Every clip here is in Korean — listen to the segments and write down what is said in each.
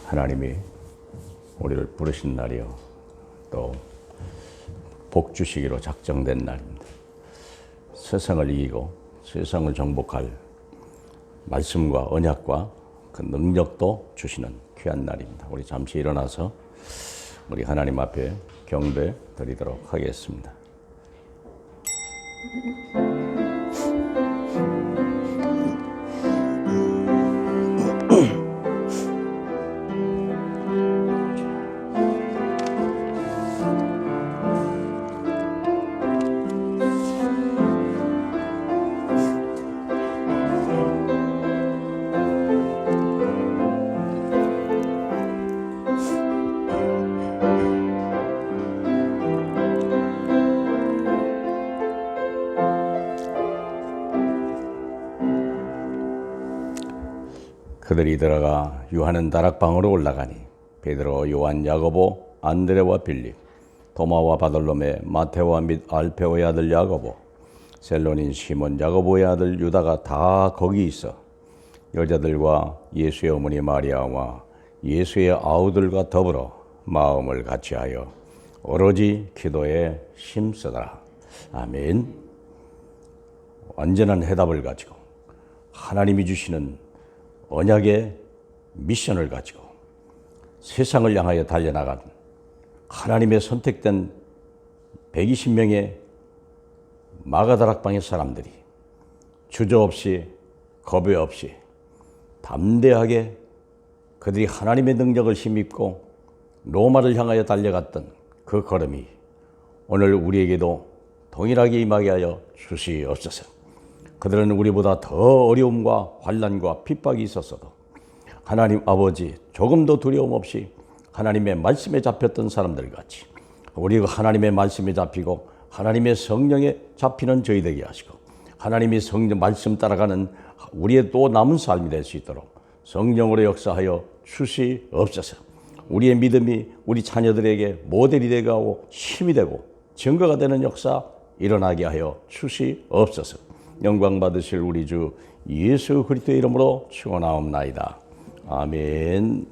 하나님이 우리를 부르신 날이요, 또 복 주시기로 작정된 날입니다. 세상을 이기고 세상을 정복할 말씀과 언약과 그 능력도 주시는 귀한 날입니다. 우리 잠시 일어나서 우리 하나님 앞에 경배 드리도록 하겠습니다. 그들이 들어가 유하는 다락방으로 올라가니 베드로, 요한, 야고보, 안드레와 빌립, 도마와 바돌로메, 마테오와 및 알페오의 아들 야고보, 셀론인 시몬, 야고보의 아들 유다가 다 거기 있어 여자들과 예수의 어머니 마리아와 예수의 아우들과 더불어 마음을 같이하여 오로지 기도에 힘쓰더라. 아멘. 완전한 해답을 가지고 하나님이 주시는 언약의 미션을 가지고 세상을 향하여 달려나간 하나님의 선택된 120명의 마가다락방의 사람들이 주저없이 겁이 없이 담대하게 그들이 하나님의 능력을 힘입고 로마를 향하여 달려갔던 그 걸음이 오늘 우리에게도 동일하게 임하게 하여 주시옵소서. 그들은 우리보다 더 어려움과 환난과 핍박이 있었어도 하나님 아버지 조금도 두려움 없이 하나님의 말씀에 잡혔던 사람들 같이 우리가 하나님의 말씀에 잡히고 하나님의 성령에 잡히는 저희 되게 하시고 하나님이 성령 말씀 따라가는 우리의 또 남은 삶이 될 수 있도록 성령으로 역사하여 주시옵소서. 우리의 믿음이 우리 자녀들에게 모델이 되게 하고 힘이 되고 증거가 되는 역사 일어나게 하여 주시옵소서. 영광 받으실 우리 주 예수 그리스도의 이름으로 축원하옵나이다. 아멘.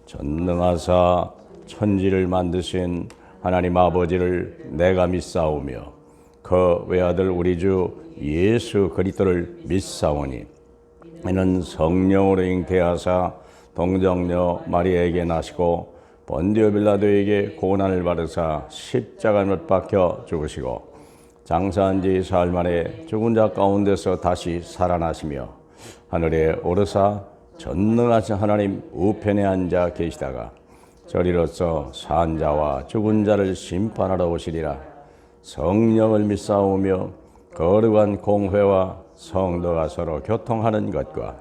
전능하사 천지를 만드신 하나님 아버지를 내가 믿사오며 그 외아들 우리 주 예수 그리스도를 믿사오니 이는 성령으로 잉태하사 동정녀 마리아에게 나시고 본디오 빌라도에게 고난을 받으사 십자가에 못 박혀 죽으시고 장사한 지 사흘 만에 죽은 자 가운데서 다시 살아나시며 하늘에 오르사 전능하신 하나님 우편에 앉아 계시다가 저리로서 산 자와 죽은 자를 심판하러 오시리라. 성령을 믿사오며 거룩한 공회와 성도가 서로 교통하는 것과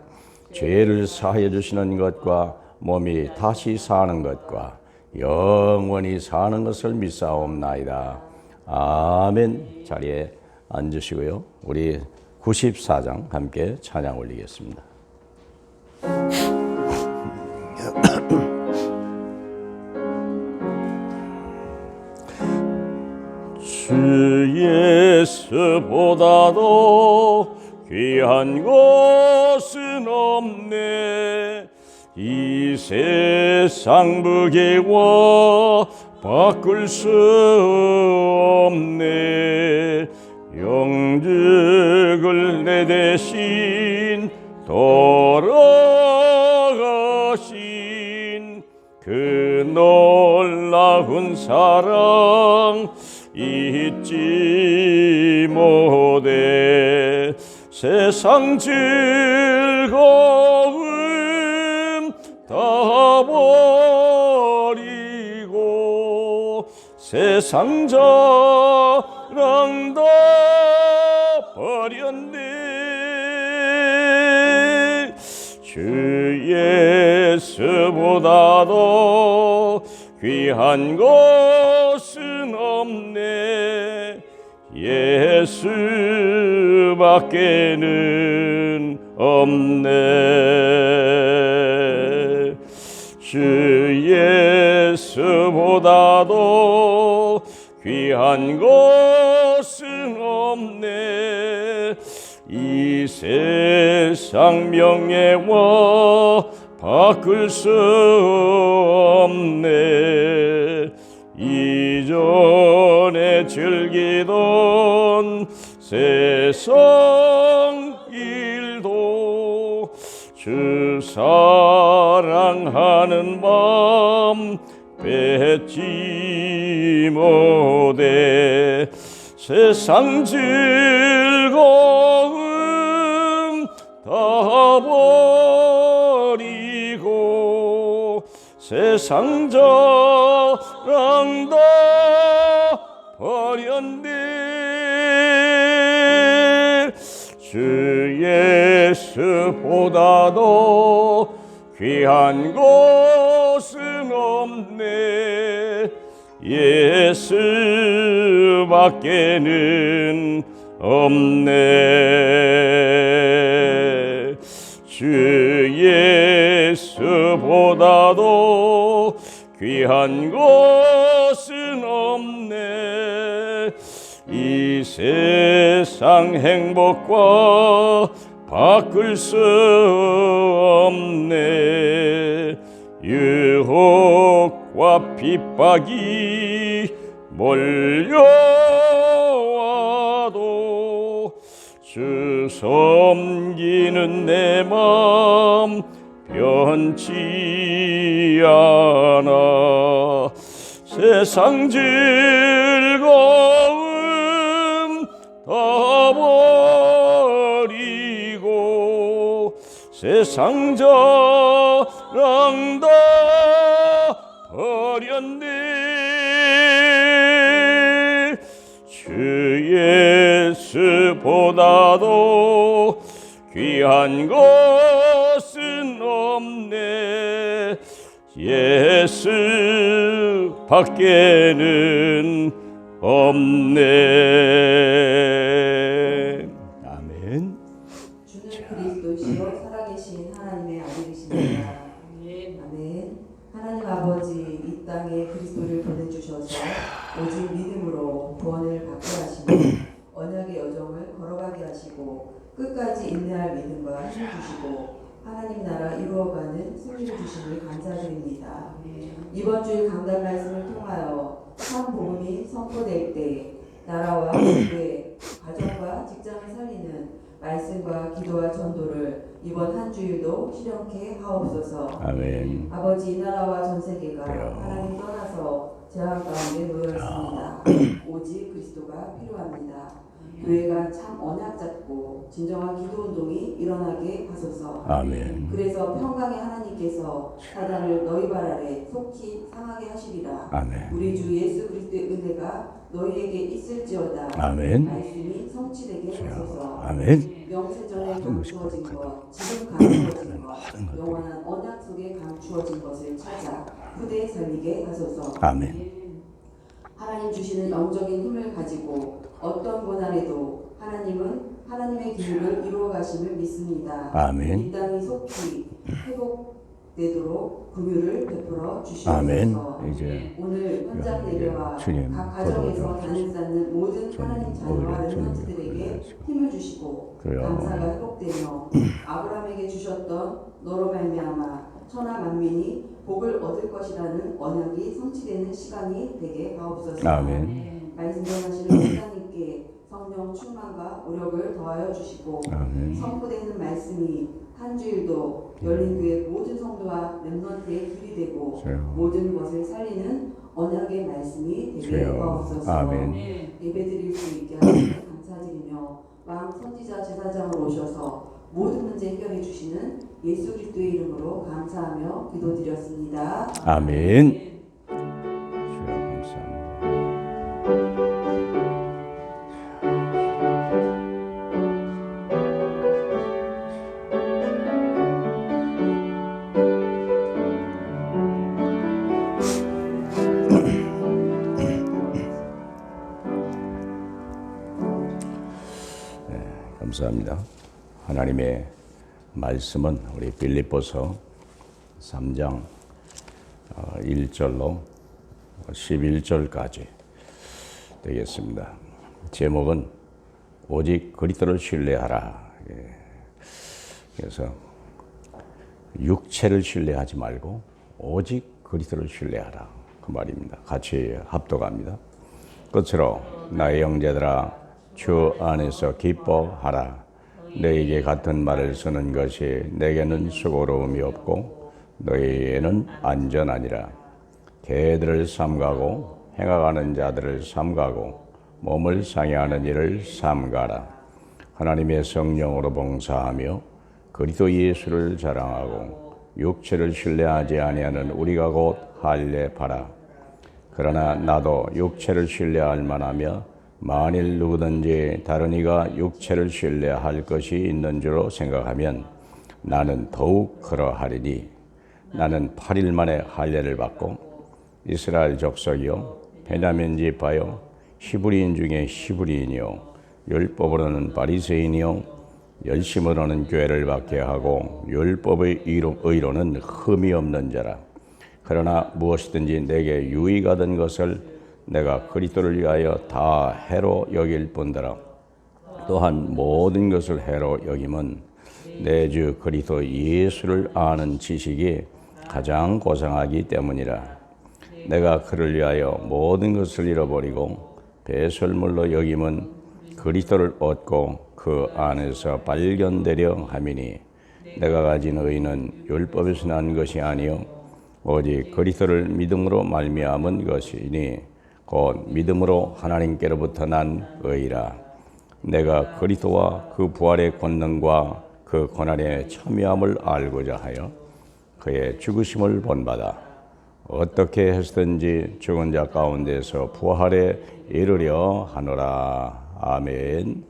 죄를 사하여 주시는 것과 몸이 다시 사는 것과 영원히 사는 것을 믿사옵나이다. 아멘. 자리에 앉으시고요. 우리 94장 함께 찬양 올리겠습니다. 주 예수보다도 귀한 것은 없네. 이 세상 무게와 바꿀 수 없네. 영적을 내 대신 돌아가신 그 놀라운 사랑 잊지 못해. 세상 즐거움 다 버리고 세상 자랑 다 버렸네. 주 예수보다도 귀한 것은 없네. 예수밖에는 없네. 주 예수보다도 귀한 것은 없네. 이 세상 명예와 바꿀 수 없네. 이전에 즐기던 세상 일도 주 사랑하는 마음 뺏지 못해. 세상 즐거움 다 버리고 세상 자랑 다 버렸네. 주 예수보다도 귀한 것은 없네. 예수밖에는 없네. 주 예수보다도 귀한 것은 없네. 이 세상 행복과 바꿀 수 없네. 유혹과 핍박이 몰려와도 주 섬기는 내 맘 변치 않아. 세상 즐거움 다 버리고 세상 자랑 다 버렸네. 주 예수보다도 귀한 것은 없네. 예수밖에는 없네. 아멘. 주는 그리스도시요 살아계신 하나님의 아들이십니다. 아멘. 하나님 아버지 이 땅에 그리스도를 보내주셔서 오직 믿음으로 구원을 받게 하시고 언약의 여정을 걸어가게 하시고 끝까지 인내할 믿음과 힘을 주시고 하나님 나라 이루어가는 승리를 주심을 감사드립니다. 이번 주일 강단 말씀을 통하여 참 복음이 선포될 때 나라와 교회, 가정과 직장을 살리는 말씀과 기도와 전도를 이번 한 주일도 실현케 하옵소서. 아멘. 아버지 이 나라와 전 세계가 하나님 떠나서 재앙 가운데 놓여 있습니다. 오직 그리스도가 필요합니다. 교회가 참 언약 잡고 진정한 기도 운동이 일어나게 하소서. 아멘. 그래서 평강의 하나님께서 사단을 너희 발 아래 속히 상하게 하시리라. 아멘. 우리 주 예수 그리스도의 은혜가 너희에게 있을지어다. 아멘. 말씀이 성취되게 하소서. 아멘. 영세전에 감추어진 것, 지금 감추어진 것, 영원한 언약 속에 감추어진 것을 찾아 후대에 살리게 하소서. 아멘. 하나님 주시는 영적인 힘을 가지고 어떤 고난에도 하나님은 하나님의 기능을 이루어 가심을 믿습니다. 아멘. 이 땅이 속히 회복되도록 긍휼을 베풀어 주시옵소서. 아멘. 이제 오늘 현장 내려와 각 가정에서 단을 쌓는 모든 하나님 자녀와 렘넌트들에게 힘을 주시고 감사가 회복되며 아브라함에게 주셨던 너로 말미암아 천하 만민이 복을 얻을 것이라는 언약이 성취되는 시간이 되게 하옵소서. 아멘. 말씀 전하시는 목사님께 성령 충만과 오력을 더하여 주시고 아멘. 선포되는 말씀이 한 주일도 열린 교회 모든 성도와 렘넌트의 길이 되고 모든 것을 살리는 언약의 말씀이 되게 하옵소서. 아멘. 예배드릴 수 있게 하시니 감사드리며 왕 선지자 제사장으로 오셔서 모든 문제 해결해 주시는 예수 그리스도의 이름으로 감사하며 기도드렸습니다. 아멘. 주여 감사합니다. 감사합니다. 하나님의 말씀은 우리 빌립보서 3장 1절로 11절까지 되겠습니다. 제목은 오직 그리스도를 신뢰하라. 그래서 육체를 신뢰하지 말고 오직 그리스도를 신뢰하라. 그 말입니다. 같이 합독합니다. 끝으로 나의 형제들아 주 안에서 기뻐하라. 너에게 같은 말을 쓰는 것이 내게는 수고로움이 없고 너희에는 안전하니라. 개들을 삼가고 행하가는 자들을 삼가고 몸을 상해하는 일을 삼가라. 하나님의 성령으로 봉사하며 그리스도 예수를 자랑하고 육체를 신뢰하지 아니하는 우리가 곧 할례하라. 그러나 나도 육체를 신뢰할 만하며 만일 누구든지 다른 이가 육체를 신뢰할 것이 있는 줄로 생각하면 나는 더욱 그러하리니 나는 8일 만에 할례를 받고 이스라엘 족속이요 베냐민 지파요 히브리인 중에 히브리인이요 율법으로는 바리새인이요 열심으로는 교회를 받게 하고 율법의 의로는 흠이 없는 자라. 그러나 무엇이든지 내게 유익하던 것을 내가 그리스도를 위하여 다 해로 여길 뿐더러 또한 모든 것을 해로 여김은 내 주 그리스도 예수를 아는 지식이 가장 고상하기 때문이라. 내가 그를 위하여 모든 것을 잃어버리고 배설물로 여김은 그리스도를 얻고 그 안에서 발견되려 함이니 내가 가진 의는 율법에서 난 것이 아니요 오직 그리스도를 믿음으로 말미암은 것이니 곧 믿음으로 하나님께로부터 난 의라. 내가 그리스도와 그 부활의 권능과 그 고난에 참여함을 알고자 하여 그의 죽으심을 본받아 어떻게 해서든지 죽은 자 가운데서 부활에 이르려 하노라. 아멘.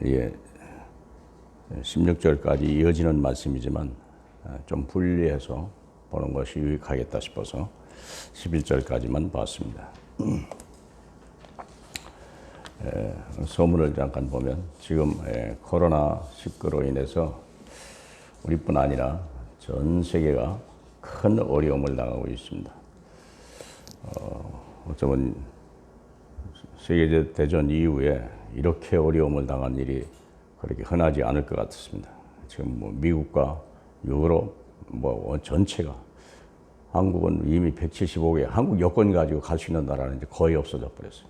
이게 16절까지 이어지는 말씀이지만 좀 분리해서 보는 것이 유익하겠다 싶어서 11절까지만 봤습니다. 소문을 잠깐 보면 지금 코로나19로 인해서 우리뿐 아니라 전 세계가 큰 어려움을 당하고 있습니다. 어쩌면 세계대전 이후에 이렇게 어려움을 당한 일이 그렇게 흔하지 않을 것 같습니다. 지금 뭐 미국과 유럽 전체가 한국은 이미 175개 한국 여권 가지고 갈 수 있는 나라는 이제 거의 없어져 버렸어요.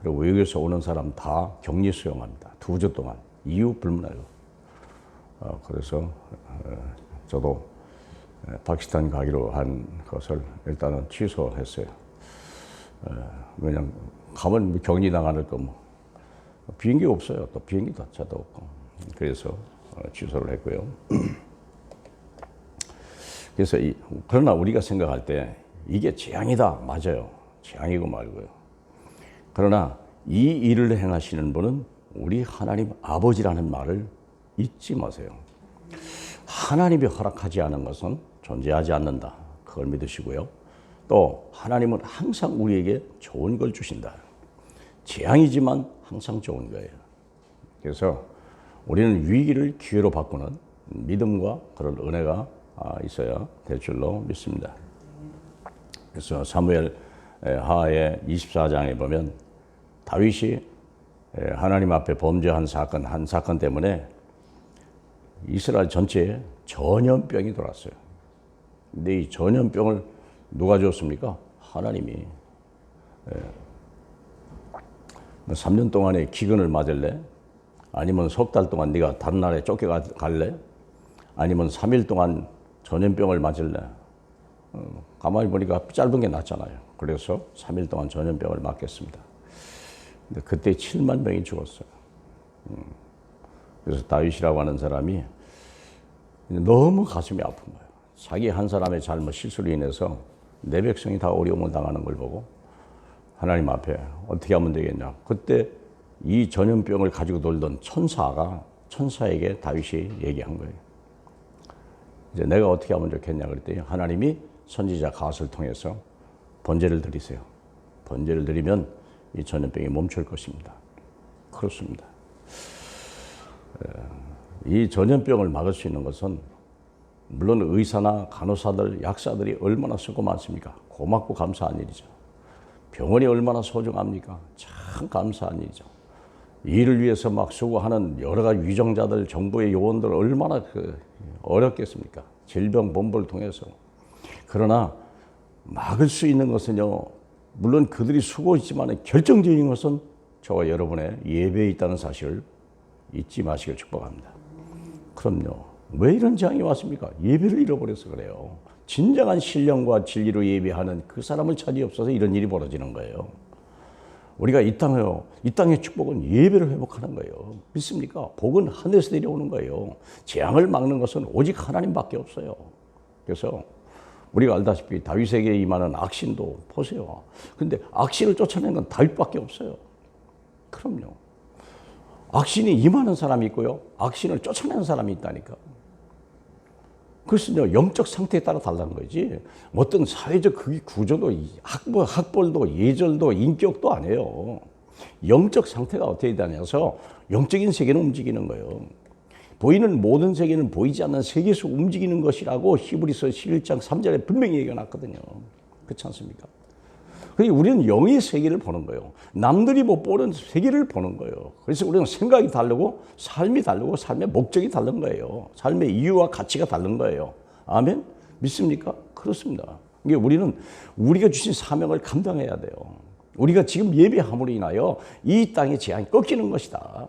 그리고 외국에서 오는 사람 다 격리 수용합니다. 2주 동안 이유 불문하고. 그래서 저도 파키스탄 가기로 한 것을 일단은 취소했어요. 왜냐면 가면 격리 당할 거 뭐 비행기 없어요. 또 비행기 자도 없고. 그래서 취소를 했고요. 그래서 그러나 우리가 생각할 때 이게 재앙이다. 맞아요. 재앙이고 말고요. 그러나 이 일을 행하시는 분은 우리 하나님 아버지라는 말을 잊지 마세요. 하나님이 허락하지 않은 것은 존재하지 않는다. 그걸 믿으시고요. 또 하나님은 항상 우리에게 좋은 걸 주신다. 재앙이지만 항상 좋은 거예요. 그래서 우리는 위기를 기회로 바꾸는 믿음과 그런 은혜가 있어야 될 줄로 믿습니다. 그래서 사무엘 하의 24장에 보면 다윗이 하나님 앞에 범죄한 한 사건 때문에 이스라엘 전체에 전염병이 돌았어요. 근데 이 전염병을 누가 줬습니까? 하나님이. 3년 동안에 기근을 맞을래? 아니면 석 달 동안 네가 다른 나라에 쫓겨갈래? 아니면 3일 동안 전염병을 맞을래? 가만히 보니까 짧은 게 낫잖아요. 그래서 3일 동안 전염병을 맞겠습니다. 근데 그때 7만 명이 죽었어요. 그래서 다윗이라고 하는 사람이 너무 가슴이 아픈 거예요. 자기 한 사람의 잘못 실수로 인해서 내 백성이 다 어려움을 당하는 걸 보고 하나님 앞에 어떻게 하면 되겠냐. 그때 이 전염병을 가지고 돌던 천사에게 다윗이 얘기한 거예요. 이제 내가 어떻게 하면 좋겠냐 그랬더니 하나님이 선지자 갓을 통해서 번제를 드리세요. 번제를 드리면 이 전염병이 멈출 것입니다. 그렇습니다. 이 전염병을 막을 수 있는 것은 물론 의사나 간호사들, 약사들이 얼마나 수고 많습니까? 고맙고 감사한 일이죠. 병원이 얼마나 소중합니까? 참 감사한 일이죠. 일을 위해서 막 수고하는 여러 가지 위정자들, 정부의 요원들 얼마나 어렵겠습니까? 질병본부를 통해서. 그러나 막을 수 있는 것은요, 물론 그들이 수고했지만 결정적인 것은 저와 여러분의 예배에 있다는 사실을 잊지 마시길 축복합니다. 그럼요. 왜 이런 재앙이 왔습니까? 예배를 잃어버려서 그래요. 진정한 신령과 진리로 예배하는 그 사람을 찾이 없어서 이런 일이 벌어지는 거예요. 우리가 이 땅의 축복은 예배를 회복하는 거예요. 믿습니까? 복은 하늘에서 내려오는 거예요. 재앙을 막는 것은 오직 하나님밖에 없어요. 그래서 우리가 알다시피 다윗에게 임하는 악신도 보세요. 근데 악신을 쫓아내는 건 다윗밖에 없어요. 그럼요. 악신이 임하는 사람이 있고요. 악신을 쫓아내는 사람이 있다니까. 그것은요, 영적 상태에 따라 다르다는 거지. 어떤 사회적 그 구조도, 학벌도, 예절도, 인격도 아니에요. 영적 상태가 어떻게 되냐서 영적인 세계는 움직이는 거예요. 보이는 모든 세계는 보이지 않는 세계에서 움직이는 것이라고 히브리서 11장 3절에 분명히 얘기가 났거든요. 그렇지 않습니까? 그러니까 우리는 영의 세계를 보는 거예요. 남들이 못 보는 세계를 보는 거예요. 그래서 우리는 생각이 다르고 삶이 다르고 삶의 목적이 다른 거예요. 삶의 이유와 가치가 다른 거예요. 아멘? 믿습니까? 그렇습니다. 이게 우리는 우리가 주신 사명을 감당해야 돼요. 우리가 지금 예배함으로 인하여 이 땅의 재앙이 꺾이는 것이다.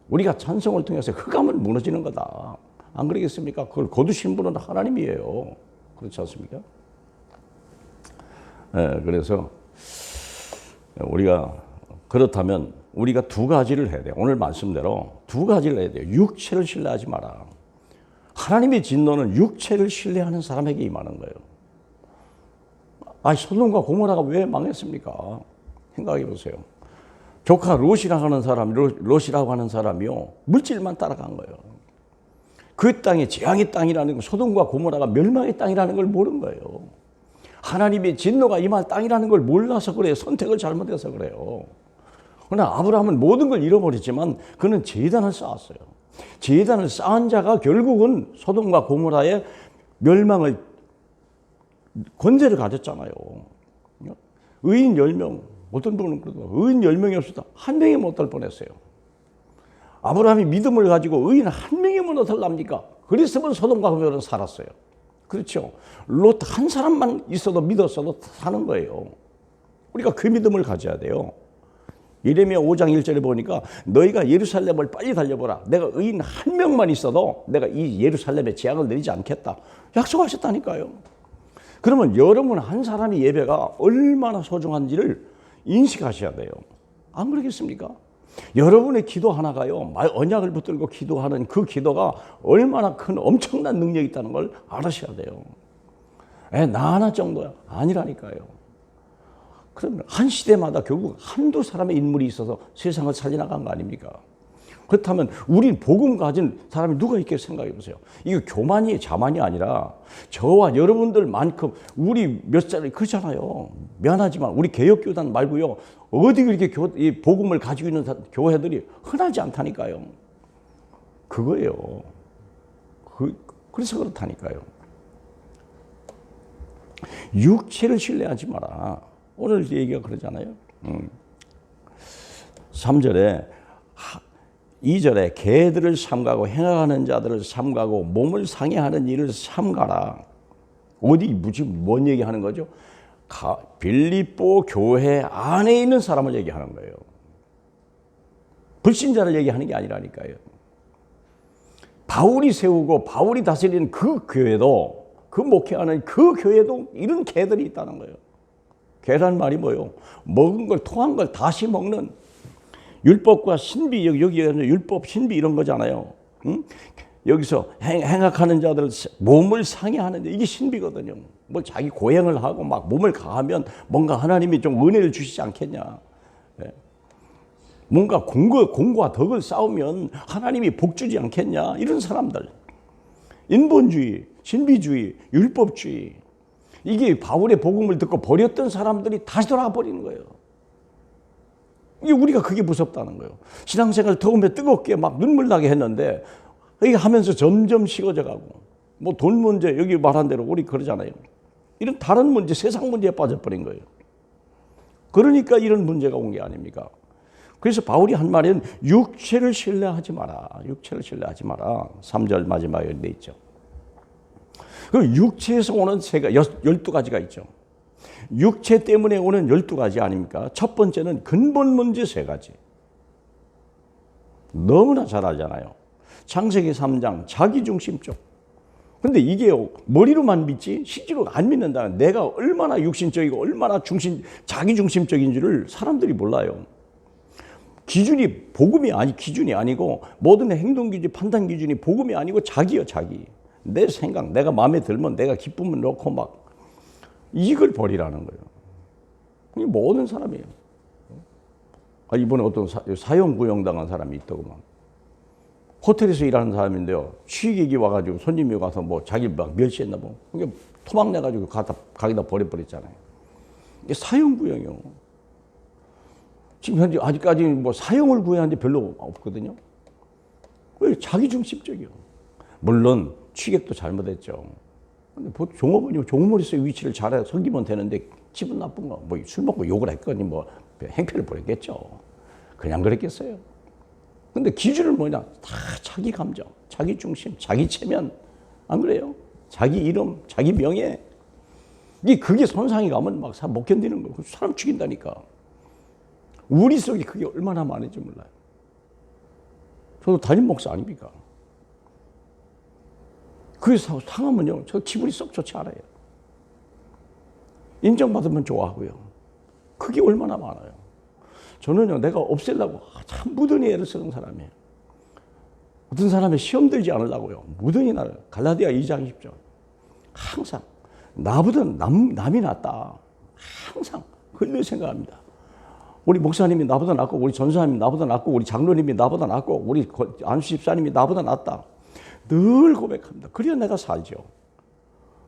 우리가 찬송을 통해서 흑암을 무너지는 거다. 안 그러겠습니까? 그걸 거두신 분은 하나님이에요. 그렇지 않습니까? 네, 그래서 우리가 그렇다면 우리가 두 가지를 해야 돼요. 오늘 말씀대로 두 가지를 해야 돼요. 육체를 신뢰하지 마라. 하나님의 진노는 육체를 신뢰하는 사람에게 임하는 거예요. 소돔과 고모라가 왜 망했습니까? 생각해 보세요. 조카 롯이라고 하는 사람이요, 물질만 따라간 거예요. 그 땅이 재앙의 땅이라는 거, 소돔과 고모라가 멸망의 땅이라는 걸 모르는 거예요. 하나님의 진노가 임할 땅이라는 걸 몰라서 그래요. 선택을 잘못해서 그래요. 그러나 아브라함은 모든 걸 잃어버렸지만 그는 제단을 쌓았어요. 제단을 쌓은 자가 결국은 소돔과 고모라의 멸망을 권세를 가졌잖아요. 의인 10명, 어떤 분은 그러더라고요. 의인 10명이 없었다. 한 명이 못 될 뻔했어요. 아브라함이 믿음을 가지고 의인 한 명이면 어떨랍니까? 그랬으면 소돔과 고모라는 살았어요. 그렇죠. 롯 한 사람만 있어도 믿었어도 사는 거예요. 우리가 그 믿음을 가져야 돼요. 예레미야 5장 1절에 보니까 너희가 예루살렘을 빨리 달려보라. 내가 의인 한 명만 있어도 내가 이 예루살렘에 재앙을 내리지 않겠다. 약속하셨다니까요. 그러면 여러분 한 사람의 예배가 얼마나 소중한지를 인식하셔야 돼요. 안 그러겠습니까? 여러분의 기도 하나가요, 언약을 붙들고 기도하는 그 기도가 얼마나 큰 엄청난 능력이 있다는 걸 알으셔야 돼요. 나 하나 정도야? 아니라니까요. 그러면 한 시대마다 결국 한두 사람의 인물이 있어서 세상을 살려나간 거 아닙니까? 그렇다면 우린 복음 가진 사람이 누가 있겠 생각해 보세요. 이거 교만이 자만이 아니라 저와 여러분들만큼 우리 몇 살이 그렇잖아요. 미안하지만 우리 개혁교단 말고요. 어디 그렇게 이 복음을 가지고 있는 교회들이 흔하지 않다니까요. 그거예요. 그래서 그렇다니까요. 육체를 신뢰하지 마라. 오늘 얘기가 그러잖아요. 3절에 2절에 개들을 삼가고 행하는 자들을 삼가고 몸을 상해하는 일을 삼가라. 어디 지금 뭔 얘기하는 거죠? 빌립보 교회 안에 있는 사람을 얘기하는 거예요. 불신자를 얘기하는 게 아니라니까요. 바울이 세우고 바울이 다스리는 그 교회도, 그 목회하는 그 교회도 이런 개들이 있다는 거예요. 개란 말이 뭐예요? 먹은 걸, 토한 걸 다시 먹는, 율법과 신비, 여기에는 율법, 신비 이런 거잖아요. 응? 여기서 행악하는 자들 몸을 상해하는 데, 이게 신비거든요. 뭐 자기 고행을 하고 막 몸을 가하면 뭔가 하나님이 좀 은혜를 주시지 않겠냐. 네. 뭔가 공과 덕을 쌓으면 하나님이 복 주지 않겠냐. 이런 사람들. 인본주의, 신비주의, 율법주의. 이게 바울의 복음을 듣고 버렸던 사람들이 다시 돌아가 버리는 거예요. 이게 우리가 그게 무섭다는 거예요. 신앙생활 처음에 뜨겁게 막 눈물 나게 했는데 이게 하면서 점점 식어져 가고, 뭐 돈 문제, 여기 말한 대로 우리 그러잖아요. 이런 다른 문제, 세상 문제에 빠져버린 거예요. 그러니까 이런 문제가 온 게 아닙니까? 그래서 바울이 한 말은 육체를 신뢰하지 마라. 육체를 신뢰하지 마라. 3절 마지막에 돼 있죠. 그 육체에서 오는 12가지가 있죠. 육체 때문에 오는 12가지 아닙니까? 첫 번째는 근본 문제 3가지. 너무나 잘 알잖아요. 창세기 3장 자기중심적. 근데 이게 머리로만 믿지 실제로 안 믿는다. 내가 얼마나 육신적이고 얼마나 자기중심적인지를 사람들이 몰라요. 기준이 기준이 아니고 모든 행동 기준, 판단 기준이 복음이 아니고 자기요, 자기. 내 생각, 내가 마음에 들면 내가 기쁨을 넣고 막 이걸 버리라는 거예요. 이게 모든 사람이에요. 이번에 어떤 사형 구형당한 사람이 있더구만. 호텔에서 일하는 사람인데요. 취객이 와가지고 손님이 와서 뭐 자기 막 멸시했나 뭐. 그게 토막 내가지고 가기다 버려버렸잖아요. 이게 사형 구형이요. 지금 현재 아직까지 뭐 사형을 구형한 게 별로 없거든요. 왜 자기중심적이요. 물론 취객도 잘못했죠. 근데 종업원이 위치를 잘 섬기면 되는데 기분 나쁜 거, 뭐 술 먹고 욕을 했거니 뭐 행패를 부렸겠죠. 그냥 그랬겠어요. 근데 기준은 뭐냐? 다 자기 감정, 자기 중심, 자기 체면. 안 그래요? 자기 이름, 자기 명예. 그게 손상이 가면 막 못 견디는 거예요. 사람 죽인다니까. 우리 속에 그게 얼마나 많은지 몰라요. 저도 담임 목사 아닙니까? 그래서 상하면요, 저 기분이 썩 좋지 않아요. 인정받으면 좋아하고요. 그게 얼마나 많아요. 저는요, 내가 없애려고 참 무던히 애를 쓰는 사람이에요. 어떤 사람이 시험 들지 않으려고요. 무던히 나를. 갈라디아 2장 10절. 항상 나보다 남이 낫다. 항상 그걸 생각합니다. 우리 목사님이 나보다 낫고, 우리 전사님이 나보다 낫고, 우리 장로님이 나보다 낫고, 우리 안수 집사님이 나보다 낫다. 늘 고백합니다. 그래야 내가 살죠.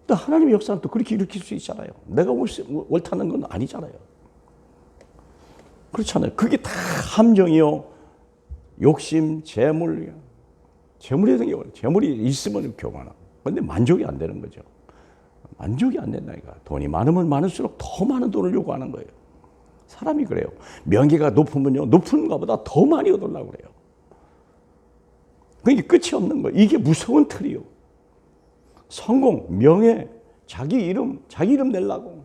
또 하나님의 역사는 또 그렇게 일으킬 수 있잖아요. 내가 옳다는 건 아니잖아요. 그렇잖아요. 그게 다 함정이요. 욕심, 재물에 대한 게 재물이 있으면 교만하고. 그런데 만족이 안 되는 거죠. 만족이 안 된다니까. 돈이 많으면 많을수록 더 많은 돈을 요구하는 거예요. 사람이 그래요. 명예가 높으면요, 높은 것보다 더 많이 얻으려고 그래요. 그게 끝이 없는 거예요. 이게 무서운 틀이요. 성공, 명예, 자기 이름 내려고.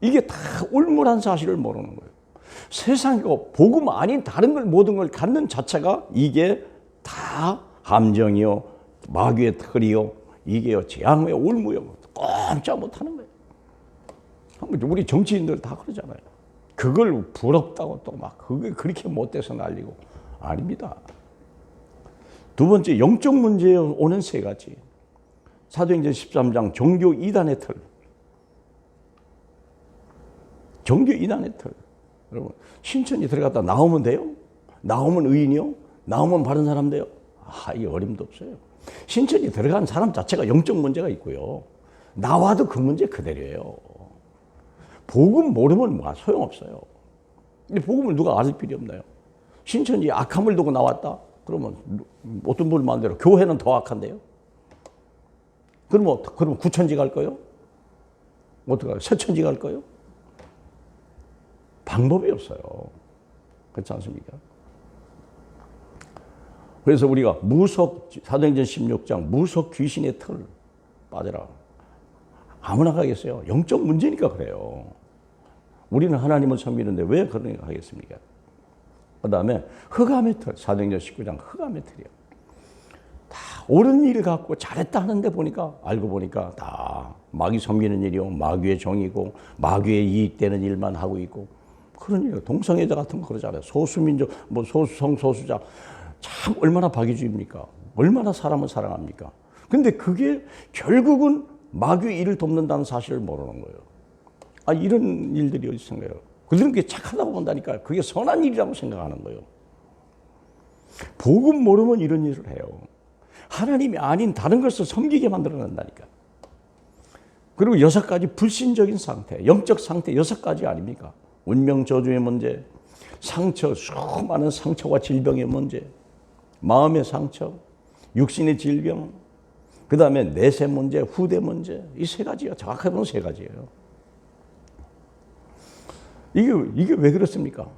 이게 다 울물한 사실을 모르는 거예요. 세상이고 복음 아닌 다른 걸 모든 걸 갖는 자체가 이게 다 함정이요, 마귀의 틀이요, 이게요, 재앙의 울무요. 꼼짝 못하는 거예요. 우리 정치인들 다 그러잖아요. 그걸 부럽다고 또 막 그게 그렇게 못돼서 난리고. 아닙니다. 두 번째, 영적 문제에 오는 3가지. 사도행전 13장 종교 이단의 틀. 종교 이단의 틀. 여러분, 신천지 들어갔다 나오면 돼요? 나오면 의인이요? 나오면 바른 사람 돼요? 이게 어림도 없어요. 신천지 들어간 사람 자체가 영적 문제가 있고요. 나와도 그 문제 그대로예요. 복음 모르면 소용없어요. 근데 복음을 누가 알을 필요 없나요? 신천지 악함을 두고 나왔다? 그러면 어떤 분 마음대로 교회는 더 악한데요? 그러면 구천지 갈 거요? 어떡해요? 서천지 갈 거요? 방법이 없어요. 그렇지 않습니까? 그래서 우리가 사도행전 16장 무속 귀신의 틀 빠져라. 아무나 가겠어요. 영적 문제니까 그래요. 우리는 하나님을 섬기는데 왜 그런 거 하겠습니까? 그 다음에 흑암의 틀, 사도행전 19장 흑암의 틀이요. 다 옳은 일 갖고 잘했다 하는데 알고 보니까 다 마귀 섬기는 일이요, 마귀의 종이고, 마귀의 이익되는 일만 하고 있고, 그런 일이요. 동성애자 같은 거 그러잖아요. 소수민족, 성소수자. 참 얼마나 박이주의입니까? 얼마나 사람을 사랑합니까? 근데 그게 결국은 마귀의 일을 돕는다는 사실을 모르는 거예요. 이런 일들이 어디 있어요? 그들은 그게 착하다고 본다니까요. 그게 선한 일이라고 생각하는 거예요. 복음 모르면 이런 일을 해요. 하나님이 아닌 다른 것을 섬기게 만들어낸다니까. 그리고 6가지 불신적인 상태, 영적 상태 6가지 아닙니까? 운명 저주의 문제, 수많은 상처와 질병의 문제, 마음의 상처, 육신의 질병, 그 다음에 내세 문제, 후대 문제, 이 3가지요. 정확하게 보면 3가지예요. 이게 왜 그렇습니까?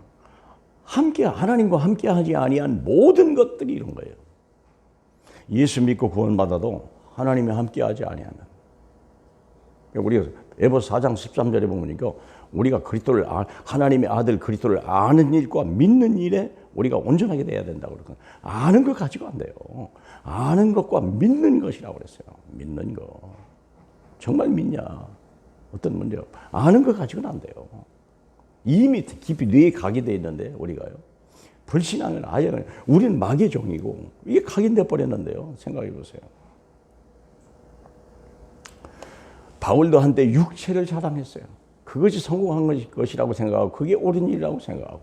하나님과 함께하지 아니한 모든 것들이 이런 거예요. 예수 믿고 구원받아도 하나님이 함께하지 아니하면. 우리가 에베소 4장 13절에 보니까 우리가 그리스도를 하나님의 아들 그리스도를 아는 일과 믿는 일에 우리가 온전하게 돼야 된다고 그러거든요. 아는 것 가지고 안 돼요. 아는 것과 믿는 것이라고 그랬어요. 믿는 거. 정말 믿냐? 어떤 문제? 아는 것 가지고는 안 돼요. 이미 깊이 뇌에 각인되어 있는데 우리가요. 불신앙은 아예 우리는 마귀의 종이고 이게 각인돼 버렸는데요. 생각해 보세요. 바울도 한때 육체를 자랑했어요. 그것이 성공한 것이라고 생각하고 그게 옳은 일이라고 생각하고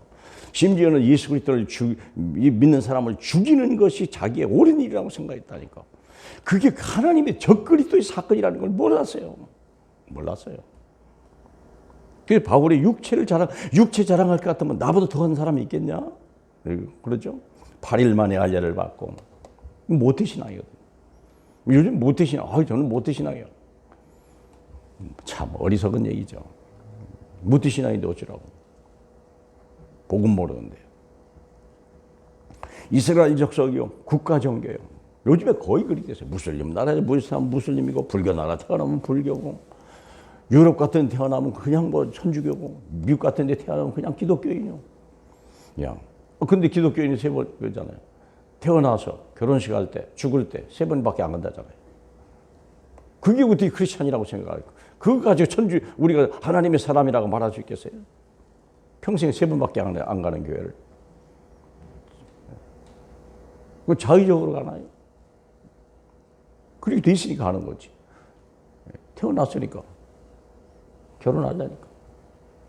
심지어는 예수 그리스도를 믿는 사람을 죽이는 것이 자기의 옳은 일이라고 생각했다니까. 그게 하나님의 적그리스도의 사건이라는 걸 몰랐어요. 그래서 바울의 육체 자랑할 것 같으면 나보다 더한 사람이 있겠냐? 그러죠? 8일 만에 할례를 받고 모태신앙이거든요. 요즘 모태신앙, 저는 모태신앙이에요. 참 어리석은 얘기죠. 모태신앙인데 어쩌라고. 복음 모르는데요. 이스라엘 족속이요. 국가 종교요. 요즘에 거의 그렇게 됐어요. 무슬림 나라에 무슬림이고 불교 나라 태어나면 불교고 유럽 같은 데 태어나면 그냥 뭐 천주교고 미국 같은 데 태어나면 그냥 기독교인이요. 그냥. 근데 기독교인이 3번 그러잖아요. 태어나서 결혼식 할 때 죽을 때 3번밖에 안 간다잖아요. 그게 어떻게 크리스찬이라고 생각할까? 그거 가지고 우리가 하나님의 사람이라고 말할 수 있겠어요? 평생 3번밖에 안 가는 교회를. 그 자의적으로 가나요? 그렇게 돼 있으니까 하는 거지. 태어났으니까. 결혼하려니까.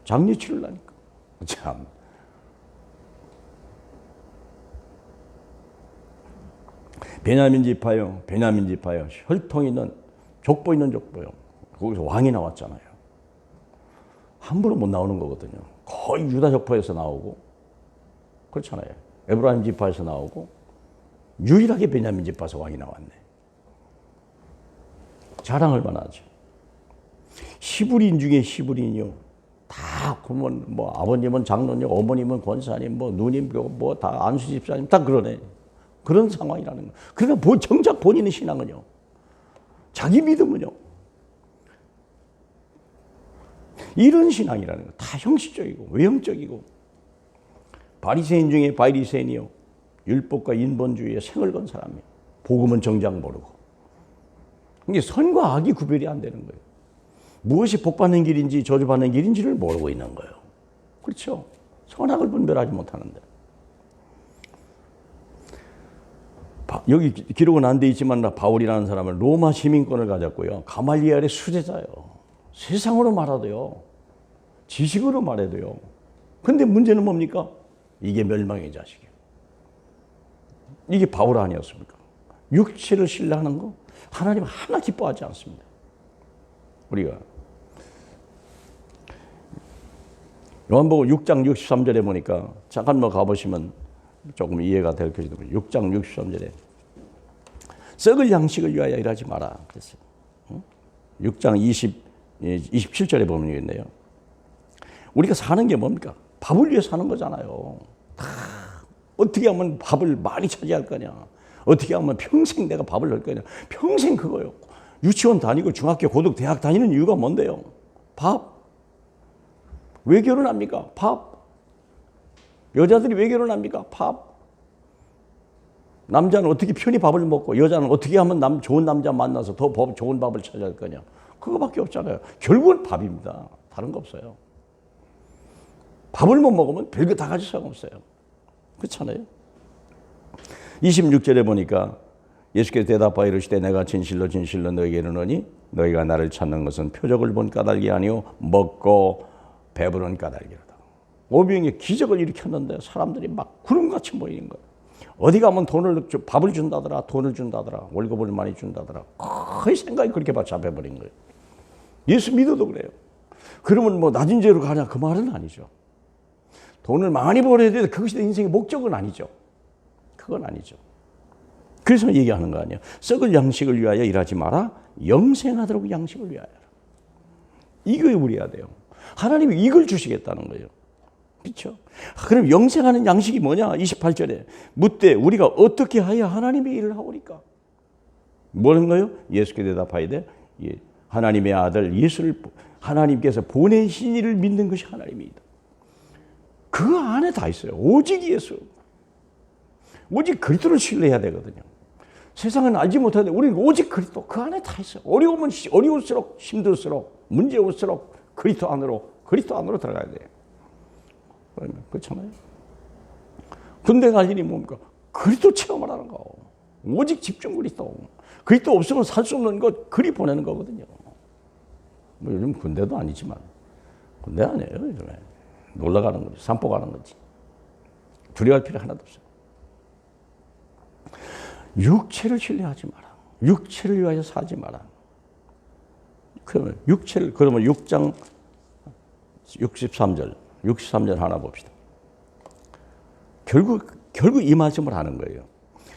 장례 치르려니까. 참. 베냐민 지파요. 혈통 있는 족보 있는 족보요. 거기서 왕이 나왔잖아요. 함부로 못 나오는 거거든요. 거의 유다 족보에서 나오고 그렇잖아요. 에브라임 지파에서 나오고 유일하게 베냐민 지파에서 왕이 나왔네. 자랑할 만하죠. 히브리인 중에 히브리인이요. 다 그러면 뭐 아버님은 장로님, 어머님은 권사님, 뭐 누님, 뭐 다 안수 집사님 다 그러네. 그런 상황이라는 거예요. 그러니까 정작 본인의 신앙은요. 자기 믿음은요. 이런 신앙이라는 거예요. 다 형식적이고 외형적이고 바리새인 중에 바리새인이요. 율법과 인본주의에 생을 건 사람이에요. 복음은 정작 모르고. 이게 선과 악이 구별이 안 되는 거예요. 무엇이 복받는 길인지 저주받는 길인지를 모르고 있는 거예요. 그렇죠? 선악을 분별하지 못하는데. 여기 기록은 안 돼 있지만 바울이라는 사람은 로마 시민권을 가졌고요. 가말리엘의 수제자예요. 세상으로 말하도요. 지식으로 말해도요. 근데 문제는 뭡니까? 이게 멸망의 자식이에요. 이게 바울 아니었습니까? 육체를 신뢰하는 거 하나님 하나 기뻐하지 않습니다. 우리가 요한복음 6장 63절에 보니까 잠깐만 가보시면 조금 이해가 될 것이다. 6장 63절에 썩을 양식을 위하여 일하지 마라 그랬어요. 6장 27절에 보면 있네요. 우리가 사는 게 뭡니까? 밥을 위해 사는 거잖아요. 어떻게 하면 밥을 많이 차지할 거냐? 어떻게 하면 평생 내가 밥을 넣을 거냐? 평생 그거요. 유치원 다니고 중학교, 고등, 대학 다니는 이유가 뭔데요? 밥. 왜 결혼합니까? 밥. 여자들이 왜 결혼합니까? 밥. 남자는 어떻게 편히 밥을 먹고 여자는 어떻게 하면 좋은 남자 만나서 더 좋은 밥을 찾아갈 거냐? 그거밖에 없잖아요. 결국은 밥입니다. 다른 거 없어요. 밥을 못 먹으면 별거 다 가질 수가 없어요. 그렇잖아요. 26절에 보니까 예수께서 대답하여 이르시되 내가 진실로 너에게 이르노니 너희가 나를 찾는 것은 표적을 본 까닭이 아니요 먹고 배부른 까닭이로다. 오병이어의 기적을 일으켰는데 사람들이 막 구름같이 모이는 거예요. 어디 가면 밥을 준다더라, 돈을 준다더라, 월급을 많이 준다더라. 거의 생각이 그렇게 잡혀버린 거예요. 예수 믿어도 그래요. 그러면 뭐 낮은 죄로 가냐 그 말은 아니죠. 돈을 많이 벌어야 되는데 그것이 내 인생의 목적은 아니죠. 그건 아니죠. 그래서 얘기하는 거 아니에요. 썩을 양식을 위하여 일하지 마라. 영생하도록 양식을 위하여. 이거 우리 해야 돼요. 하나님이 이걸 주시겠다는 거예요. 그렇죠? 그럼 영생하는 양식이 뭐냐? 28절에 묻되 우리가 어떻게 하여 하나님의 일을 하오리까? 뭐는 거요? 예수께 대답하여 돼. 하나님의 아들 예수를 하나님께서 보내신 이를 믿는 것이 하나님이다. 그 안에 다 있어요. 오직 예수. 오직 그리스도를 신뢰해야 되거든요. 세상은 알지 못하는데 우리는 오직 그리스도 그 안에 다 있어요. 어려우면 어려울수록 힘들수록 문제 올수록 그리스도 안으로 들어가야 돼요. 그렇잖아요. 군대 갈 일이 뭡니까? 그리스도 체험을 하는 거. 오직 집중 그리스도. 그리스도 없으면 살 수 없는 것 그리 보내는 거거든요. 뭐 요즘 군대도 아니지만 군대 아니에요. 요즘에 놀러 가는 거지, 산보 가는 거지. 두려워할 필요 하나도 없어요. 육체를 신뢰하지 마라. 육체를 위하여 사지 마라. 그러면 6장 63절 하나 봅시다. 결국 이 말씀을 하는 거예요.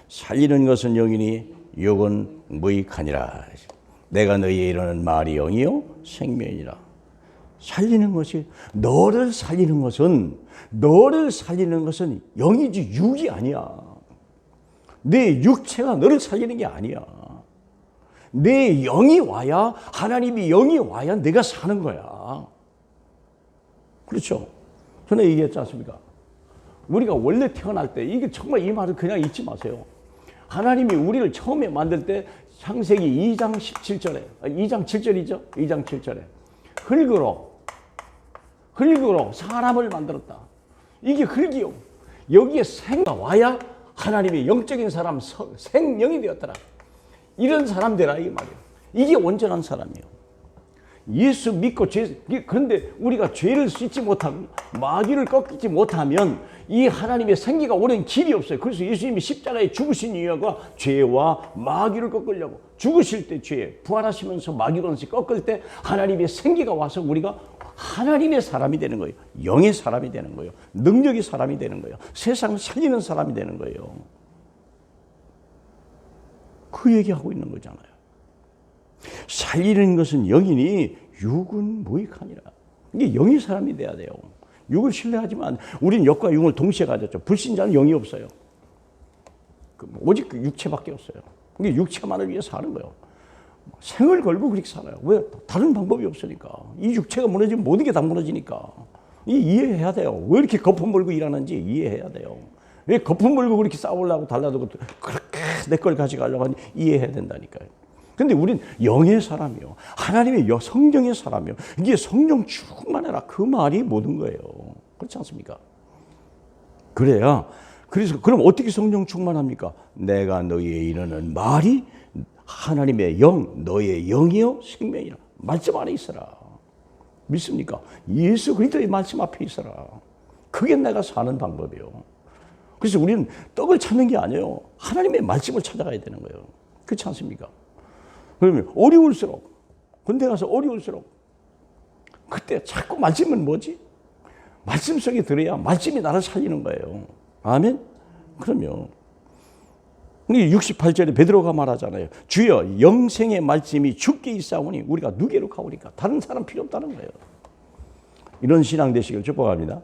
살리는 것은 영이니 육은 무익하니라. 내가 너희에 이르는 말이 영이요 생명이라. 살리는 것이 너를 살리는 것은 영이지 육이 아니야. 내 육체가 너를 살리는 게 아니야. 내 영이 와야 하나님이 영이 와야 내가 사는 거야. 그렇죠? 전에 얘기했지 않습니까? 우리가 원래 태어날 때 이게 정말 이 말을 그냥 잊지 마세요. 하나님이 우리를 처음에 만들 때 창세기 2장 17절에 2장 7절이죠? 2장 7절에 흙으로 사람을 만들었다. 이게 흙이요. 여기에 생가 와야 하나님의 영적인 사람 생명이 되었더라. 이런 사람 되라 이 말이에요. 이게 온전한 사람이에요. 예수 믿고 그런데 우리가 죄를 씻지 못하면 마귀를 꺾이지 못하면 이 하나님의 생기가 오는 길이 없어요. 그래서 예수님이 십자가에 죽으신 이유가 죄와 마귀를 꺾으려고 죽으실 때 죄, 부활하시면서 마귀론시 꺾을 때 하나님의 생기가 와서 우리가 하나님의 사람이 되는 거예요. 영의 사람이 되는 거예요. 능력의 사람이 되는 거예요. 세상을 살리는 사람이 되는 거예요. 그 얘기하고 있는 거잖아요. 살리는 것은 영이니 육은 무익하니라. 이게 영의 사람이 돼야 돼요. 육을 신뢰하지만 우리는 영과 육을 동시에 가졌죠. 불신자는 영이 없어요. 오직 그 육체밖에 없어요. 이게 육체만을 위해서 사는 거예요. 생을 걸고 그렇게 살아요. 왜? 다른 방법이 없으니까. 이 육체가 무너지면 모든 게 다 무너지니까. 이해해야 돼요. 왜 이렇게 거품 물고 일하는지 이해해야 돼요. 왜 거품 물고 그렇게 싸우려고 달라두고 그렇게 내 걸 가져가려고 하는지 이해해야 된다니까요. 근데 우린 영의 사람이요. 하나님의 성령의 사람이요. 이게 성령 충만해라. 그 말이 모든 거예요. 그렇지 않습니까? 그래서 그럼 어떻게 성령 충만합니까? 내가 너희에 이르는 말이 하나님의 영, 너의 영이요 생명이라. 말씀 안에 있어라. 믿습니까? 예수 그리스도의 말씀 앞에 있어라. 그게 내가 사는 방법이에요. 그래서 우리는 떡을 찾는 게 아니에요. 하나님의 말씀을 찾아가야 되는 거예요. 그렇지 않습니까? 그러면 어려울수록, 군대 가서 어려울수록 그때 자꾸 말씀은 뭐지? 말씀 속에 들어야 말씀이 나를 살리는 거예요. 아멘? 그러면 68절에 베드로가 말하잖아요. 주여 영생의 말씀이 주께 있사오니 우리가 누구로 가오리까? 다른 사람 필요 없다는 거예요. 이런 신앙 되시길 축복합니다.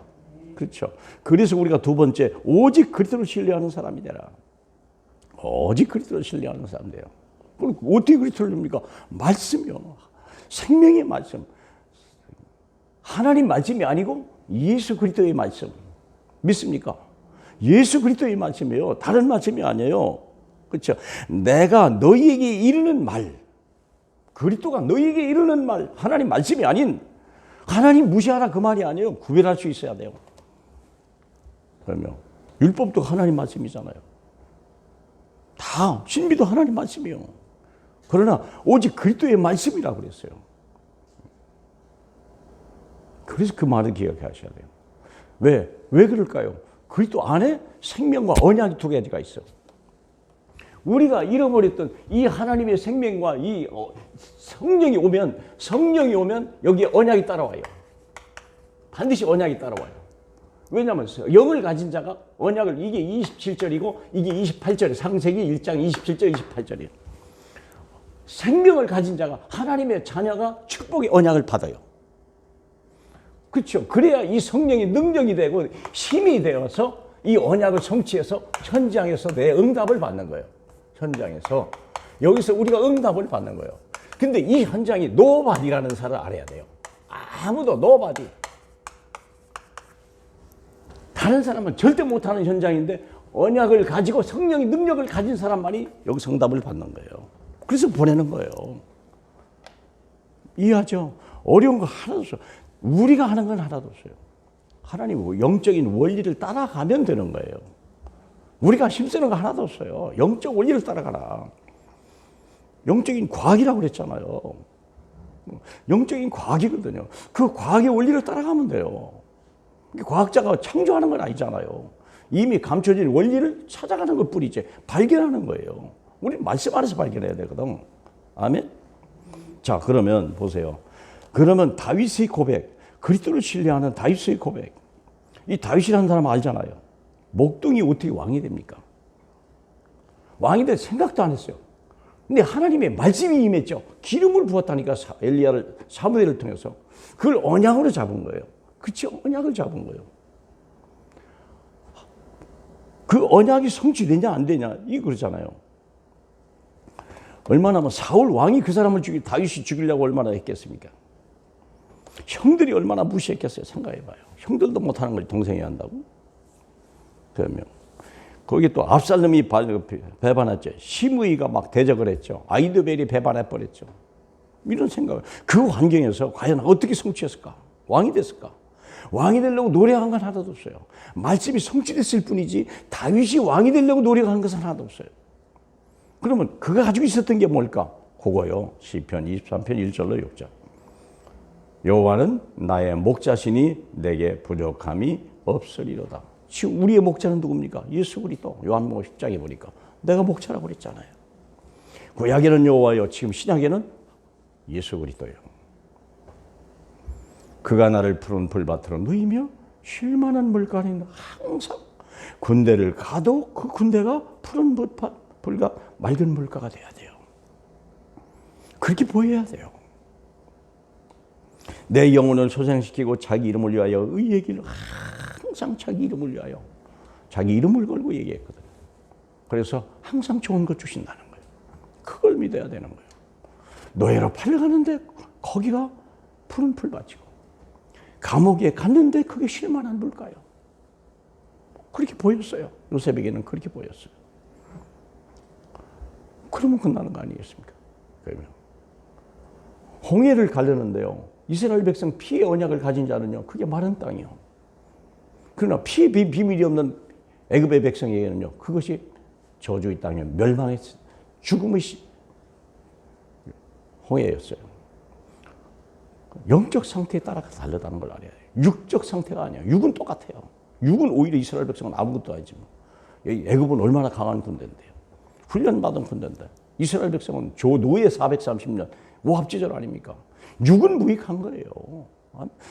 그렇죠. 그래서 우리가 두 번째 오직 그리스도를 신뢰하는 사람이 되라. 오직 그리스도를 신뢰하는 사람 돼요. 그럼 어떻게 그리스도를 줍니까? 말씀이요. 생명의 말씀. 하나님 말씀이 아니고 예수 그리스도의 말씀. 믿습니까? 예수 그리스도의 말씀이에요. 다른 말씀이 아니에요. 그렇죠? 내가 너희에게 이르는 말, 그리스도가 너희에게 이르는 말, 하나님 말씀이 아닌 하나님 무시하라 그 말이 아니에요. 구별할 수 있어야 돼요. 그러면 율법도 하나님 말씀이잖아요. 다 신비도 하나님 말씀이에요. 그러나 오직 그리스도의 말씀이라고 그랬어요. 그래서 그 말을 기억하셔야 돼요. 왜 그럴까요? 그리스도 안에 생명과 언약이 두 가지가 있어. 우리가 잃어버렸던 이 하나님의 생명과 이 성령이 오면 여기에 언약이 따라와요. 반드시 언약이 따라와요. 왜냐하면 영을 가진 자가 언약을, 이게 27절이고 이게 28절이에요. 창세기 1장 27절 28절이에요. 생명을 가진 자가, 하나님의 자녀가 축복의 언약을 받아요. 그렇죠. 그래야 이 성령이 능력이 되고 힘이 되어서 이 언약을 성취해서 현장에서 내 응답을 받는 거예요. 현장에서. 여기서 우리가 응답을 받는 거예요. 근데 이 현장이 노바디라는 사람을 알아야 돼요. 아무도 노바디. 다른 사람은 절대 못하는 현장인데 언약을 가지고 성령의 능력을 가진 사람만이 여기서 응답을 받는 거예요. 그래서 보내는 거예요. 이해하죠? 어려운 거 하나도 없어요. 우리가 하는 건 하나도 없어요. 하나님 영적인 원리를 따라가면 되는 거예요. 우리가 힘쓰는 거 하나도 없어요. 영적 원리를 따라가라. 영적인 과학이라고 그랬잖아요. 영적인 과학이거든요. 그 과학의 원리를 따라가면 돼요. 과학자가 창조하는 건 아니잖아요. 이미 감춰진 원리를 찾아가는 것 뿐이지 발견하는 거예요. 우리 말씀 안에서 발견해야 되거든. 아멘? 자, 그러면 보세요. 그러면 다윗의 고백, 그리스도를 신뢰하는 다윗의 고백. 이 다윗이라는 사람 알잖아요. 목동이 어떻게 왕이 됩니까? 왕이 될 생각도 안 했어요. 근데 하나님의 말씀이 임했죠. 기름을 부었다니까 엘리야를 사무엘을 통해서. 그걸 언약으로 잡은 거예요. 그렇죠? 언약을 잡은 거예요. 그 언약이 성취되냐 안 되냐 이 그러잖아요. 얼마나 뭐 사울 왕이 그 사람을 다윗이 죽이려고 얼마나 했겠습니까? 형들이 얼마나 무시했겠어요. 생각해봐요. 형들도 못하는 걸 동생이 한다고? 그러면 거기 또 압살롬이 배반했죠. 시므이가 막 대적을 했죠. 아히도벨이 배반해버렸죠. 이런 생각. 그 환경에서 과연 어떻게 성취했을까? 왕이 됐을까? 왕이 되려고 노력한 건 하나도 없어요. 말씀이 성취됐을 뿐이지 다윗이 왕이 되려고 노력한 것은 하나도 없어요. 그러면 그가 가지고 있었던 게 뭘까? 그거요. 시편 23편 1절로 6절. 여호와는 나의 목자시니 내게 부족함이 없으리로다. 지금 우리의 목자는 누굽니까? 예수 그리스도. 요한복음 10장에 보니까 내가 목자라고 그랬잖아요. 구약에는 여호와요. 지금 신약에는 예수 그리스도요. 그가 나를 푸른 풀밭으로 누이며 쉴 만한 물가에 항상 군대를 가도 그 군대가 푸른 풀과 맑은 물가가 돼야 돼요. 그렇게 보여야 돼요. 내 영혼을 소생시키고 자기 이름을 위하여 의의 길을 항상 자기 이름을 위하여 자기 이름을 걸고 얘기했거든요. 그래서 항상 좋은 것 주신다는 거예요. 그걸 믿어야 되는 거예요. 노예로 팔려가는데 거기가 푸른 풀밭이고 감옥에 갔는데 그게 쉴만한 물가요. 그렇게 보였어요. 요셉에게는 그렇게 보였어요. 그러면 끝나는 거 아니겠습니까? 그러면 홍해를 가르는데요. 이스라엘 백성 피의 언약을 가진 자는요. 그게 마른 땅이요. 그러나 피의 비밀이 없는 애굽의 백성에게는요. 그것이 저주의 땅이요. 멸망의 죽음의 홍해였어요. 영적 상태에 따라서 다르다는 걸 알아야 돼요. 육적 상태가 아니에요. 육은 똑같아요. 육은 오히려 이스라엘 백성은 아무것도 아니지만 애굽은 얼마나 강한 군대인데요. 훈련받은 군대인데 이스라엘 백성은 노예 430년 오합지졸 아닙니까? 육은 무익한 거예요.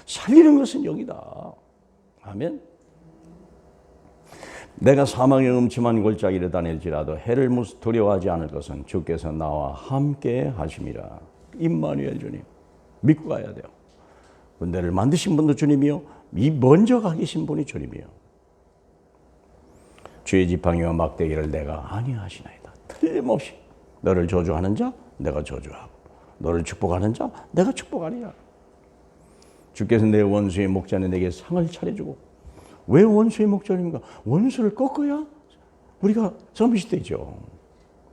살리는 것은 영이다. 아멘. 내가 사망의 음침한 골짜기를 다닐지라도 해를 두려워하지 않을 것은 주께서 나와 함께 하심이라. 임마누엘 주님. 믿고 가야 돼요. 군대를 만드신 분도 주님이요. 이 먼저 가 계신 분이 주님이요. 주의 지팡이와 막대기를 내가 아니하시나이다. 틀림없이 너를 저주하는 자 내가 저주하고 너를 축복하는 자 내가 축복하리라. 주께서 내 원수의 목전에 내게 상을 차려주고. 왜 원수의 목전입니까? 원수를 꺾어야 우리가 서밋이 되죠.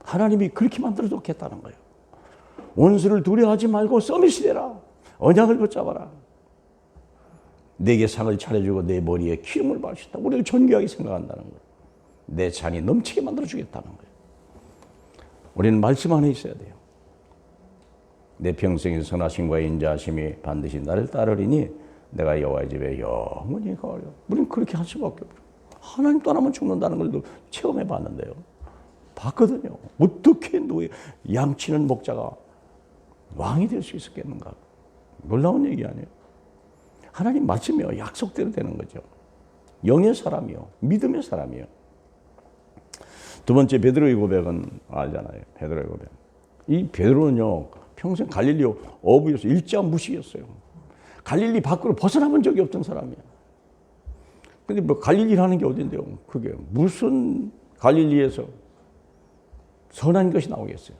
하나님이 그렇게 만들어 놓겠다는 거예요. 원수를 두려워하지 말고 서밋이 되라. 언약을 붙잡아라. 내게 상을 차려주고 내 머리에 기름을 바르셨다. 우리를 존귀하게 생각한다는 거예요. 내 잔이 넘치게 만들어주겠다는 거예요. 우리는 말씀 안에 있어야 돼요. 내 평생의 선하심과 인자하심이 반드시 나를 따르리니 내가 여호와의 집에 영원히 거하려. 우리는 그렇게 할 수밖에 없어요. 하나님 떠나면 죽는다는 걸 체험해 봤는데요. 봤거든요. 어떻게 양치는 목자가 왕이 될 수 있었겠는가. 놀라운 얘기 아니에요. 하나님 말씀이요. 약속대로 되는 거죠. 영의 사람이요. 믿음의 사람이요. 두 번째 베드로의 고백은 알잖아요. 베드로의 고백. 이 베드로는요. 평생 갈릴리 어부였어요. 일자 무식이었어요. 갈릴리 밖으로 벗어나본 적이 없던 사람이야. 근데 뭐 갈릴리라는 게 어딘데요? 그게 무슨 갈릴리에서 선한 것이 나오겠어요?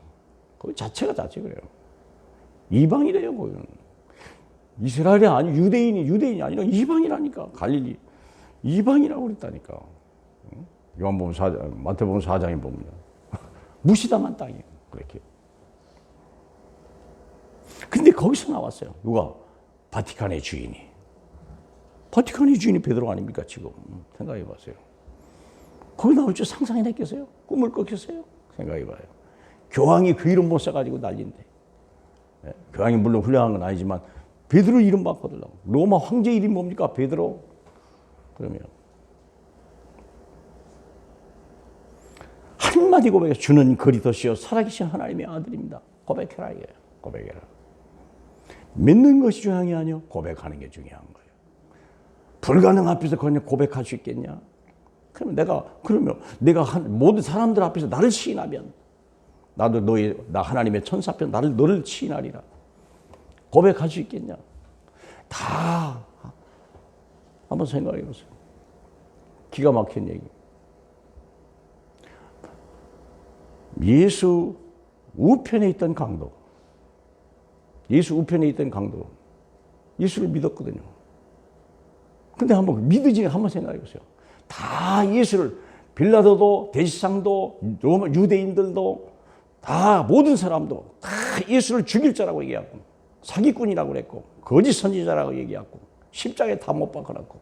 그 자체가 그래요. 이방이래요, 거기는. 이스라엘이 아니, 유대인이 아니라 이방이라니까, 갈릴리. 이방이라고 그랬다니까. 요한복음 4장, 마태복음 4장에 보면. 무시당한 땅이에요, 그렇게. 근데 거기서 나왔어요. 누가? 바티칸의 주인이. 바티칸의 주인이 베드로 아닙니까, 지금? 생각해 보세요. 거기 나올 줄 상상이 됐겠어요? 꿈을 꿨겠어요? 생각해 봐요. 교황이 그 이름 못 써가지고 난리인데. 교황이 물론 훌륭한 건 아니지만, 베드로 이름 바꿔달라고. 로마 황제 이름이 뭡니까? 베드로. 그러면. 한마디 고백해. 주는 그리스도시요 살아계신 하나님의 아들입니다. 고백해라, 이게. 고백해라. 믿는 것이 중요한 게 아니요. 고백하는 게 중요한 거예요. 불가능 앞에서 그냥 고백할 수 있겠냐? 그러면 내가 모든 사람들 앞에서 나를 시인하면 나도 나 하나님의 천사 앞에 너를 시인하리라. 고백할 수 있겠냐? 다 한번 생각해 보세요. 기가 막힌 얘기. 예수 우편에 있던 강도. 예수를 믿었거든요. 근데 한번 생각해 보세요. 다 예수를, 빌라도도, 대지상도, 로마 유대인들도, 다 모든 사람도 다 예수를 죽일 자라고 얘기하고, 사기꾼이라고 그랬고, 거짓 선지자라고 얘기하고, 십자가에 다 못 박아놨고,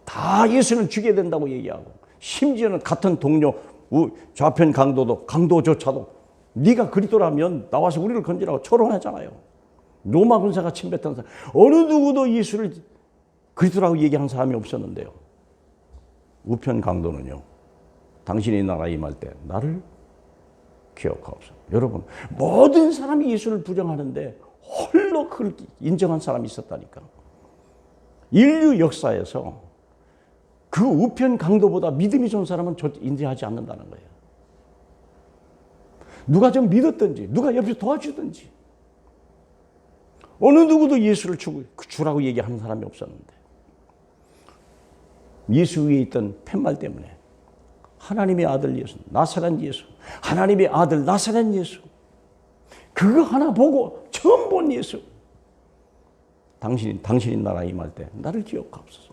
다 예수를 죽여야 된다고 얘기하고, 심지어는 같은 동료 좌편 강도조차도 네가 그리스도라면 나와서 우리를 건지라고 초론하잖아요. 로마 군사가 침뱉던 사람, 어느 누구도 예수를 그리스도라고 얘기한 사람이 없었는데요. 우편 강도는요, 당신이 나라 임할 때 나를 기억하옵소서. 여러분, 모든 사람이 예수를 부정하는데 홀로 그걸 인정한 사람이 있었다니까. 인류 역사에서 그 우편 강도보다 믿음이 좋은 사람은 인정하지 않는다는 거예요. 누가 좀 믿었든지, 누가 옆에서 도와주든지, 어느 누구도 예수를 주라고 얘기하는 사람이 없었는데, 예수 위에 있던 팻말 때문에 하나님의 아들 예수, 나사렛 예수, 하나님의 아들 나사렛 예수, 그거 하나 보고 처음 본 예수, 당신이 나라에 임할 때 나를 기억하옵소서.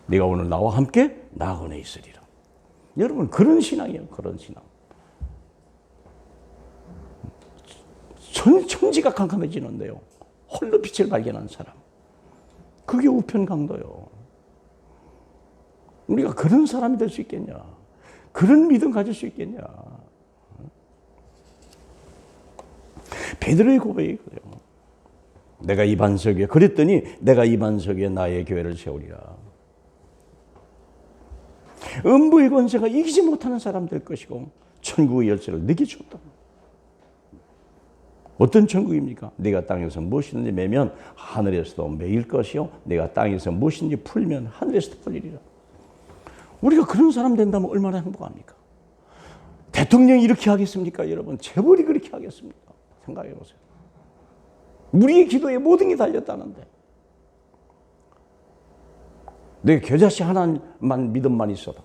네가 오늘 나와 함께 나그네 있으리라. 여러분, 그런 신앙이에요. 그런 신앙. 천지가 캄캄해지는데요, 홀로 빛을 발견한 사람, 그게 우편 강도요. 우리가 그런 사람이 될 수 있겠냐? 그런 믿음 가질 수 있겠냐? 베드로의 고백이 그래요. 내가 이 반석 위에, 그랬더니 내가 이 반석 위에 나의 교회를 세우리라. 음부의 권세가 이기지 못하는 사람 될 것이고 천국의 열쇠를 내게 줬다. 어떤 천국입니까? 내가 땅에서 무엇이든지 매면 하늘에서도 매일 것이요, 내가 땅에서 무엇이든지 풀면 하늘에서도 풀리리라. 우리가 그런 사람 된다면 얼마나 행복합니까? 대통령이 이렇게 하겠습니까? 여러분, 재벌이 그렇게 하겠습니까? 생각해 보세요. 우리의 기도에 모든 게 달렸다는데, 내 겨자씨 하나만 믿음만 있어도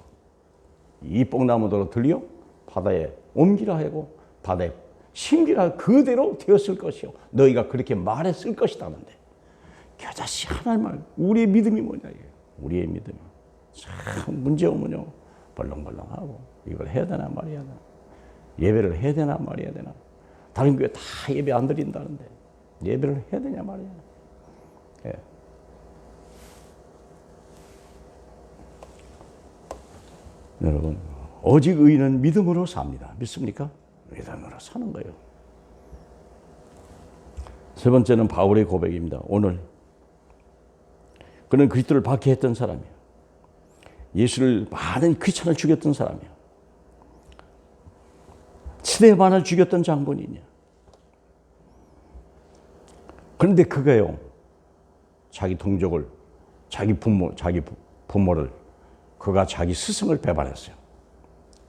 이 뽕나무대로 들려 바다에 옮기라 하고 바다에 심기라 그대로 되었을 것이요, 너희가 그렇게 말했을 것이다는데, 겨자씨 하나만, 우리의 믿음이 뭐냐 이게. 우리의 믿음이 참 문제 오면요 벌렁벌렁하고, 이걸 해야 되나 말해야 되나, 예배를 해야 되나 말해야 되나, 다른 교회 다 예배 안 드린다는데 예배를 해야 되냐 말이야. 예. 여러분, 오직 의인은 믿음으로 삽니다. 믿습니까? 믿음으로 사는 거예요. 세 번째는 바울의 고백입니다. 오늘 그는 그리스도를 박해했던 사람이에요. 예수를 많은 크리스찬을 죽였던 사람이에요. 스데반을 죽였던 장본인이야. 그런데 그가요, 자기 동족을, 자기 부모를, 그가 자기 스승을 배반했어요.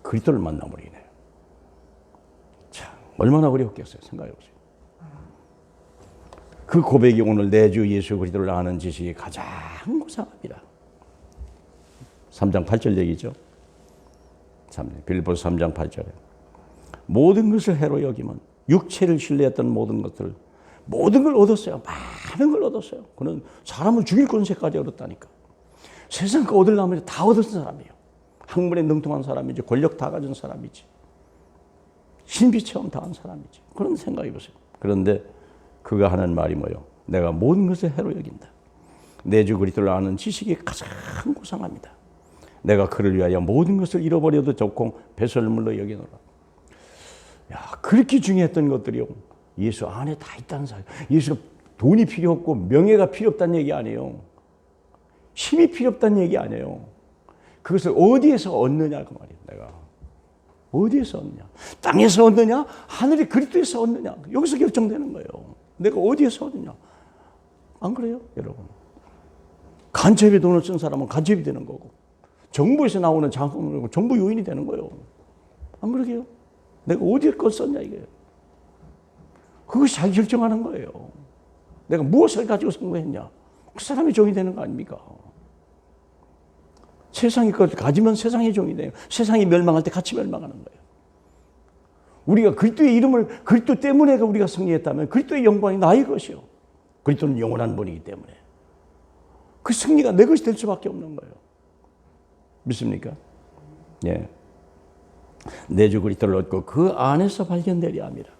그리스도를 만남으로 인해요. 참, 얼마나 어려웠겠어요. 생각해 보세요. 그 고백이 오늘 내 주 예수 그리스도를 아는 지식이 가장 고상합니다. 3장 8절 얘기죠. 빌립보서 3장 8절에 모든 것을 해로 여기면 육체를 신뢰했던 모든 것들 모든 걸 얻었어요. 많은 걸 얻었어요. 그는 사람을 죽일 권세까지 얻었다니까. 세상 거 얻으려면 다 얻은 사람이에요. 학문에 능통한 사람이지, 권력 다 가진 사람이지, 신비 체험 다 한 사람이지. 그런 생각해 보세요. 그런데 그가 하는 말이 뭐예요? 내가 모든 것을 해로 여긴다. 내 주 그리스도를 아는 지식이 가장 고상합니다. 내가 그를 위하여 모든 것을 잃어버려도 좋고 배설물로 여기노라. 야, 그렇게 중요했던 것들이요. 예수 안에 다 있다는 사실. 예수가 돈이 필요 없고 명예가 필요 없다는 얘기 아니에요. 힘이 필요 없다는 얘기 아니에요. 그것을 어디에서 얻느냐 그 말이에요. 내가 어디에서 얻느냐? 땅에서 얻느냐? 하늘의 그리스도에서 얻느냐? 여기서 결정되는 거예요. 내가 어디에서 얻느냐? 안 그래요, 여러분? 간첩에 돈을 쓴 사람은 간첩이 되는 거고, 정부에서 나오는 장학금을 정부 요인이 되는 거예요. 안 그러게요? 내가 어디에 걸 썼냐 이게요. 그것이 자기 결정하는 거예요. 내가 무엇을 가지고 선거했냐? 그 사람이 종이 되는 거 아닙니까? 세상의 것을 가지면 세상의 종이 돼요. 세상이 멸망할 때 같이 멸망하는 거예요. 우리가 그리스도의 이름을 그리스도 때문에 우리가 승리했다면 그리스도의 영광이 나의 것이요. 그리스도는 영원한 분이기 때문에 그 승리가 내 것이 될 수밖에 없는 거예요. 믿습니까? 예. 내 주 그리스도를 얻고 그 안에서 발견되려 합니다.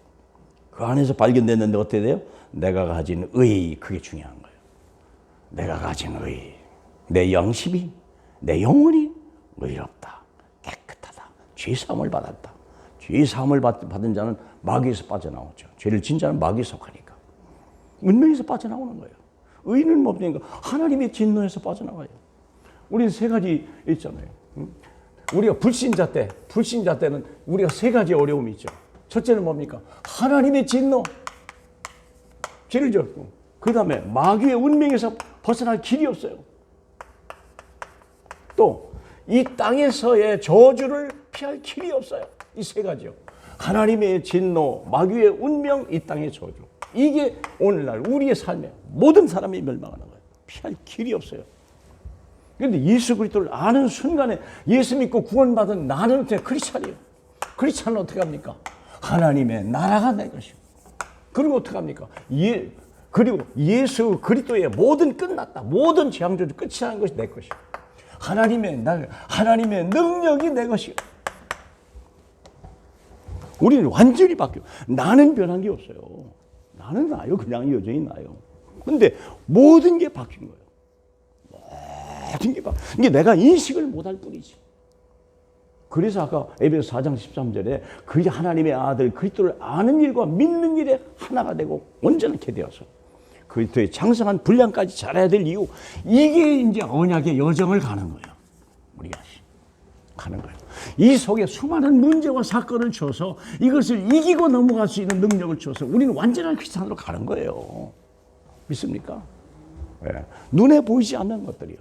그 안에서 발견됐는데 어떻게 돼요? 내가 가진 의, 그게 중요한 거예요. 내가 가진 의, 내 영심이, 내 영혼이 의롭다, 깨끗하다, 죄사함을 받았다. 죄사함을 받은 자는 마귀에서 빠져나오죠. 죄를 진 자는 마귀에 속하니까. 운명에서 빠져나오는 거예요. 의는 뭡니까? 하나님의 진노에서 빠져나와요. 우리는 세 가지 있잖아요. 우리가 불신자 때는 우리가 세 가지 어려움이 있죠. 첫째는 뭡니까? 하나님의 진노, 죄를 졌고, 그 다음에 마귀의 운명에서 벗어날 길이 없어요. 또 이 땅에서의 저주를 피할 길이 없어요. 이 세 가지요. 하나님의 진노, 마귀의 운명, 이 땅의 저주. 이게 오늘날 우리의 삶에 모든 사람이 멸망하는 거예요. 피할 길이 없어요. 그런데 예수 그리스도를 아는 순간에 예수 믿고 구원받은 나는 그냥 크리스찬이에요. 크리스찬은 어떻게 합니까? 하나님의 나라가 내 것이요. 그리고 어떻게 합니까? 그리고 예수 그리스도의 모든 끝났다. 모든 재앙조주 끝이라는 것이 내 것이요. 하나님의 능력이 내 것이요. 우리는 완전히 바뀌어. 나는 변한 게 없어요. 나는 나요. 그냥 여전히 나요. 근데 모든 게 바뀐 거예요. 모든 게 바뀐. 이게 내가 인식을 못할 뿐이지. 그래서 아까 에베소 4장 13절에 그 하나님의 아들 그리스도를 아는 일과 믿는 일에 하나가 되고 온전하게 되어서 그리스도의 장성한 분량까지 잘해야 될 이유, 이게 이제 언약의 여정을 가는 거예요. 우리가 가는 거예요. 이 속에 수많은 문제와 사건을 줘서 이것을 이기고 넘어갈 수 있는 능력을 줘서 우리는 완전한 크리스찬으로 가는 거예요. 믿습니까? 네. 눈에 보이지 않는 것들이요.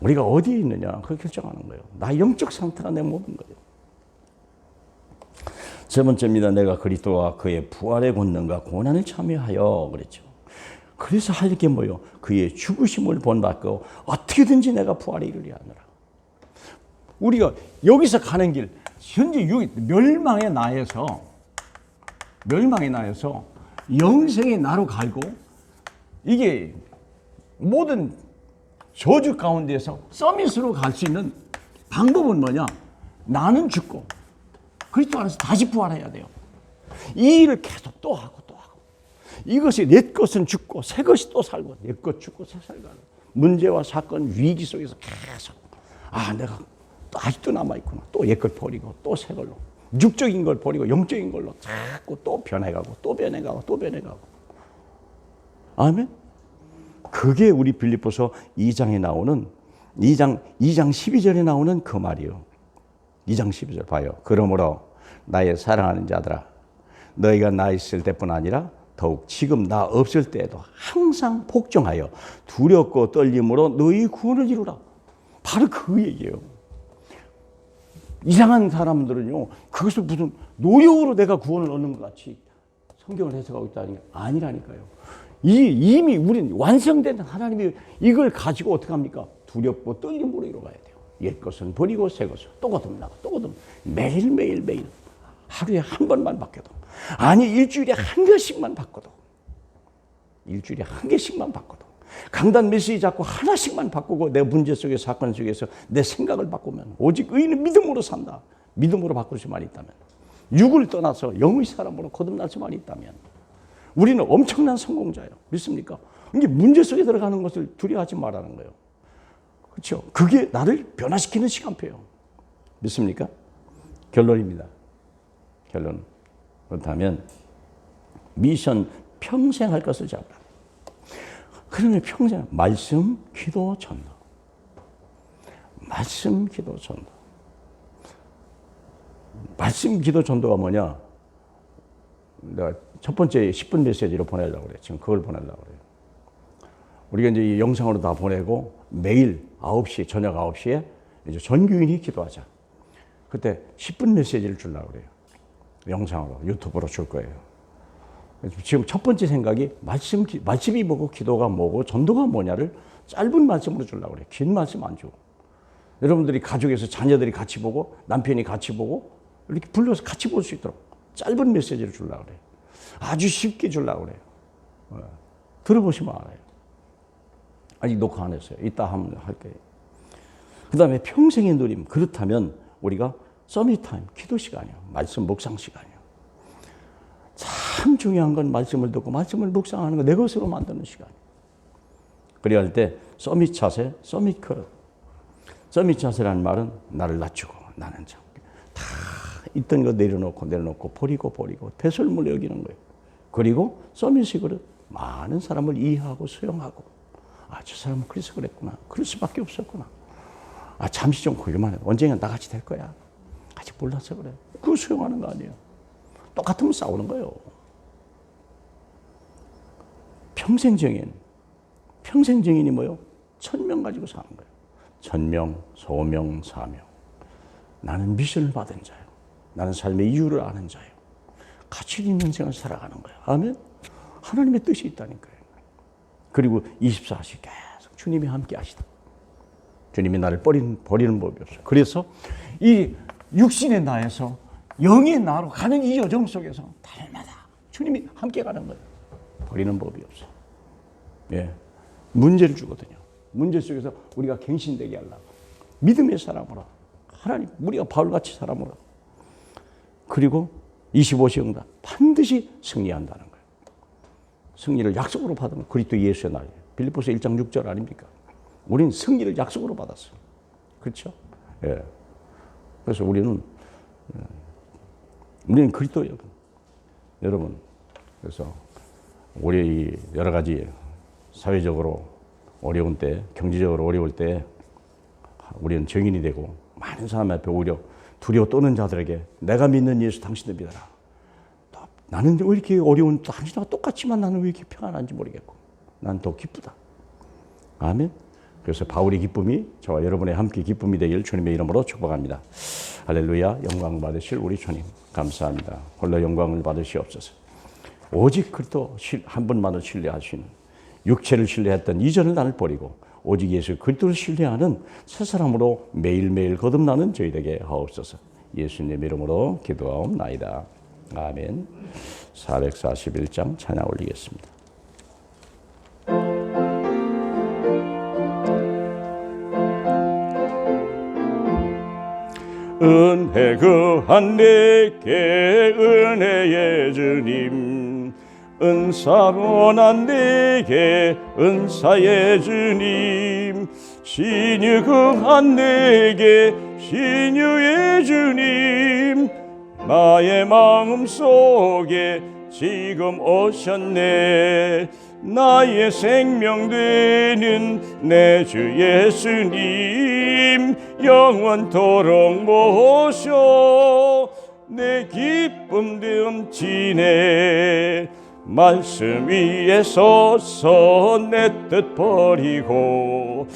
우리가 어디에 있느냐, 그걸 결정하는 거예요. 나 영적 상태가 내 모든 거예요. 세 번째입니다. 내가 그리스도와 그의 부활의 권능과 고난을 참여하여 그랬죠. 그래서 할 게 뭐요? 그의 죽으심을 본받고 어떻게든지 내가 부활에 이르려 하느라. 우리가 여기서 가는 길, 현재 멸망의 나에서 영생의 나로 갈고, 이게 모든 저주 가운데서 서밋으로 갈 수 있는 방법은 뭐냐? 나는 죽고 그리스도 안에서 다시 부활해야 돼요. 이 일을 계속 또 하고 또 하고. 이것이 옛 것은 죽고 새 것이 또 살고, 옛 것 죽고 새 살고. 문제와 사건, 위기 속에서 계속 내가 아직도 남아있구나. 또 옛 걸 버리고 또 새 걸로. 육적인 걸 버리고 영적인 걸로 자꾸 또 변해가고 또 변해가고 또 변해가고. 아멘? 그게 우리 빌립보서 2장에 나오는 2장 12절에 나오는 그 말이요. 2장 12절 봐요. 그러므로 나의 사랑하는 자들아, 너희가 나 있을 때뿐 아니라 더욱 지금 나 없을 때에도 항상 복종하여 두렵고 떨림으로 너희 구원을 이루라. 바로 그 얘기예요. 이상한 사람들은요, 그것을 무슨 노력으로 내가 구원을 얻는 것 같이 성경을 해석하고 있다는 게 아니라니까요. 이미 우리는 완성된 하나님이 이걸 가지고 어떻게 합니까? 두렵고 떨림으로 이뤄가야 돼요. 옛 것은 버리고 새 것을 또 거듭나고 또 거듭 매일 하루에 한 번만 바뀌어도, 아니 일주일에 한 개씩만 바꿔도, 일주일에 한 개씩만 바꿔도, 강단 메시지 잡고 하나씩만 바꾸고 내 문제 속에 사건 속에서 내 생각을 바꾸면 오직 의인은 믿음으로 산다. 믿음으로 바꿀 수만 있다면, 육을 떠나서 영의 사람으로 거듭날 수만 있다면 우리는 엄청난 성공자예요. 믿습니까? 이게 문제 속에 들어가는 것을 두려워하지 말라는 거예요. 그렇죠? 그게 나를 변화시키는 시간표예요. 믿습니까? 결론입니다. 결론. 그렇다면 미션 평생 할 것을 잡으라. 그러면 평생 말씀, 기도, 전도. 말씀, 기도, 전도. 말씀, 기도, 전도가 뭐냐? 내가 첫 번째 10분 메시지로 보내려고 그래요. 지금 그걸 보내려고 그래요. 우리가 이제 이 영상으로 다 보내고 매일 9시, 저녁 9시에 이제 전교인이 기도하자. 그때 10분 메시지를 주려고 그래요. 영상으로, 유튜브로 줄 거예요. 지금 첫 번째 생각이 말씀이 뭐고 기도가 뭐고 전도가 뭐냐를 짧은 말씀으로 주려고 그래요. 긴 말씀 안 주고. 여러분들이 가족에서 자녀들이 같이 보고 남편이 같이 보고 이렇게 불러서 같이 볼 수 있도록 짧은 메시지를 주려고 그래요. 아주 쉽게 주려고 그래요. 들어보시면 알아요. 아직 녹화 안 했어요. 이따 하면 할게요. 그 다음에 평생의 누림. 그렇다면 우리가 서밋 타임, 기도 시간이요. 말씀 묵상 시간이요. 참 중요한 건 말씀을 듣고 말씀을 묵상하는 거 내 것으로 만드는 시간이에요. 그래야 할 때 서밋 자세, 서밋 그릇. 서밋 자세라는 말은 나를 낮추고 나는 참 다 있던 거 내려놓고 버리고 배설물로 여기는 거예요. 그리고 서밋이 그릇. 많은 사람을 이해하고 수용하고, 아, 저 사람은 그래서 그랬구나. 그럴 수밖에 없었구나. 아, 잠시 좀 걸릴만 해. 언젠가 나같이 될 거야. 아직 몰라서 그래. 그거 수용하는 거 아니에요. 똑같으면 싸우는 거예요. 평생 증인이 뭐요? 1000명 가지고 사는 거예요. 전명, 소명, 사명. 나는 미션을 받은 자예요. 나는 삶의 이유를 아는 자예요. 가치 있는 인생을 살아가는 거예요. 아멘? 하나님의 뜻이 있다니까요. 그리고 24시 계속 주님이 함께 하시다. 주님이 나를 버리는 법이 없어요. 그래서 이 육신의 나에서 영의 나로 가는 이 여정 속에서 달마다 주님이 함께 가는 거예요. 버리는 법이 없어. 예, 문제를 주거든요. 문제 속에서 우리가 갱신되게 하려고. 믿음의 사람으로. 하나님, 우리가 바울같이 사람으로. 그리고 25시 응답. 반드시 승리한다는 거예요. 승리를 약속으로 받은 그리스도 예수의 날이에요. 빌립보서 1장 6절 아닙니까? 우리는 승리를 약속으로 받았어요. 그렇죠? 예. 그래서 우리는 그리스도예요. 여러분, 그래서 우리 여러 가지 사회적으로 어려운 때, 경제적으로 어려울 때 우리는 증인이 되고 많은 사람 앞에 오히려 두려워 떠는 자들에게 내가 믿는 예수 당신도 믿어라. 나는 왜 이렇게 어려운, 당신하고 똑같지만 나는 왜 이렇게 평안한지 모르겠고 난 더 기쁘다. 아멘. 그래서 바울의 기쁨이 저와 여러분의 함께 기쁨이 되길 주님의 이름으로 축복합니다. 할렐루야. 영광 받으실 우리 주님 감사합니다. 홀로 영광을 받으시옵소서. 오직 그리스도 한 분만을 신뢰하시는, 육체를 신뢰했던 이전을 나를 버리고 오직 예수 그리스도를 신뢰하는 새 사람으로 매일매일 거듭나는 저희에게 하옵소서. 예수님 이름으로 기도하옵나이다. 아멘. 441장 찬양 올리겠습니다. 은혜 그한 내게 은혜의 주님, 은사 원한 내게 은사의 주님, 신유 그한 내게 신유의 주님, 나의 마음 속에 지금 오셨네. 나의 생명 되는 내 주 예수님, 영원토록 모셔 내 기쁨 듬치네. 말씀 위에 서서 내 뜻 버리고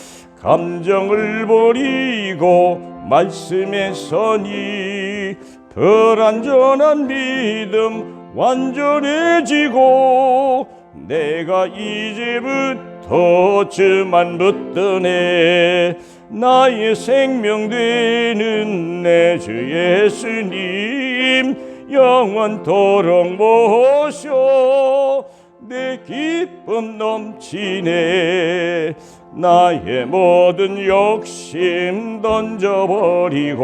감정을 버리고 말씀에 서니 불완전한 믿음 완전해지고 내가 이제부터 주만 붙드네. 나의 생명 되는 내 주 예수님 영원토록 모셔 내 기쁨 넘치네. 나의 모든 욕심 던져버리고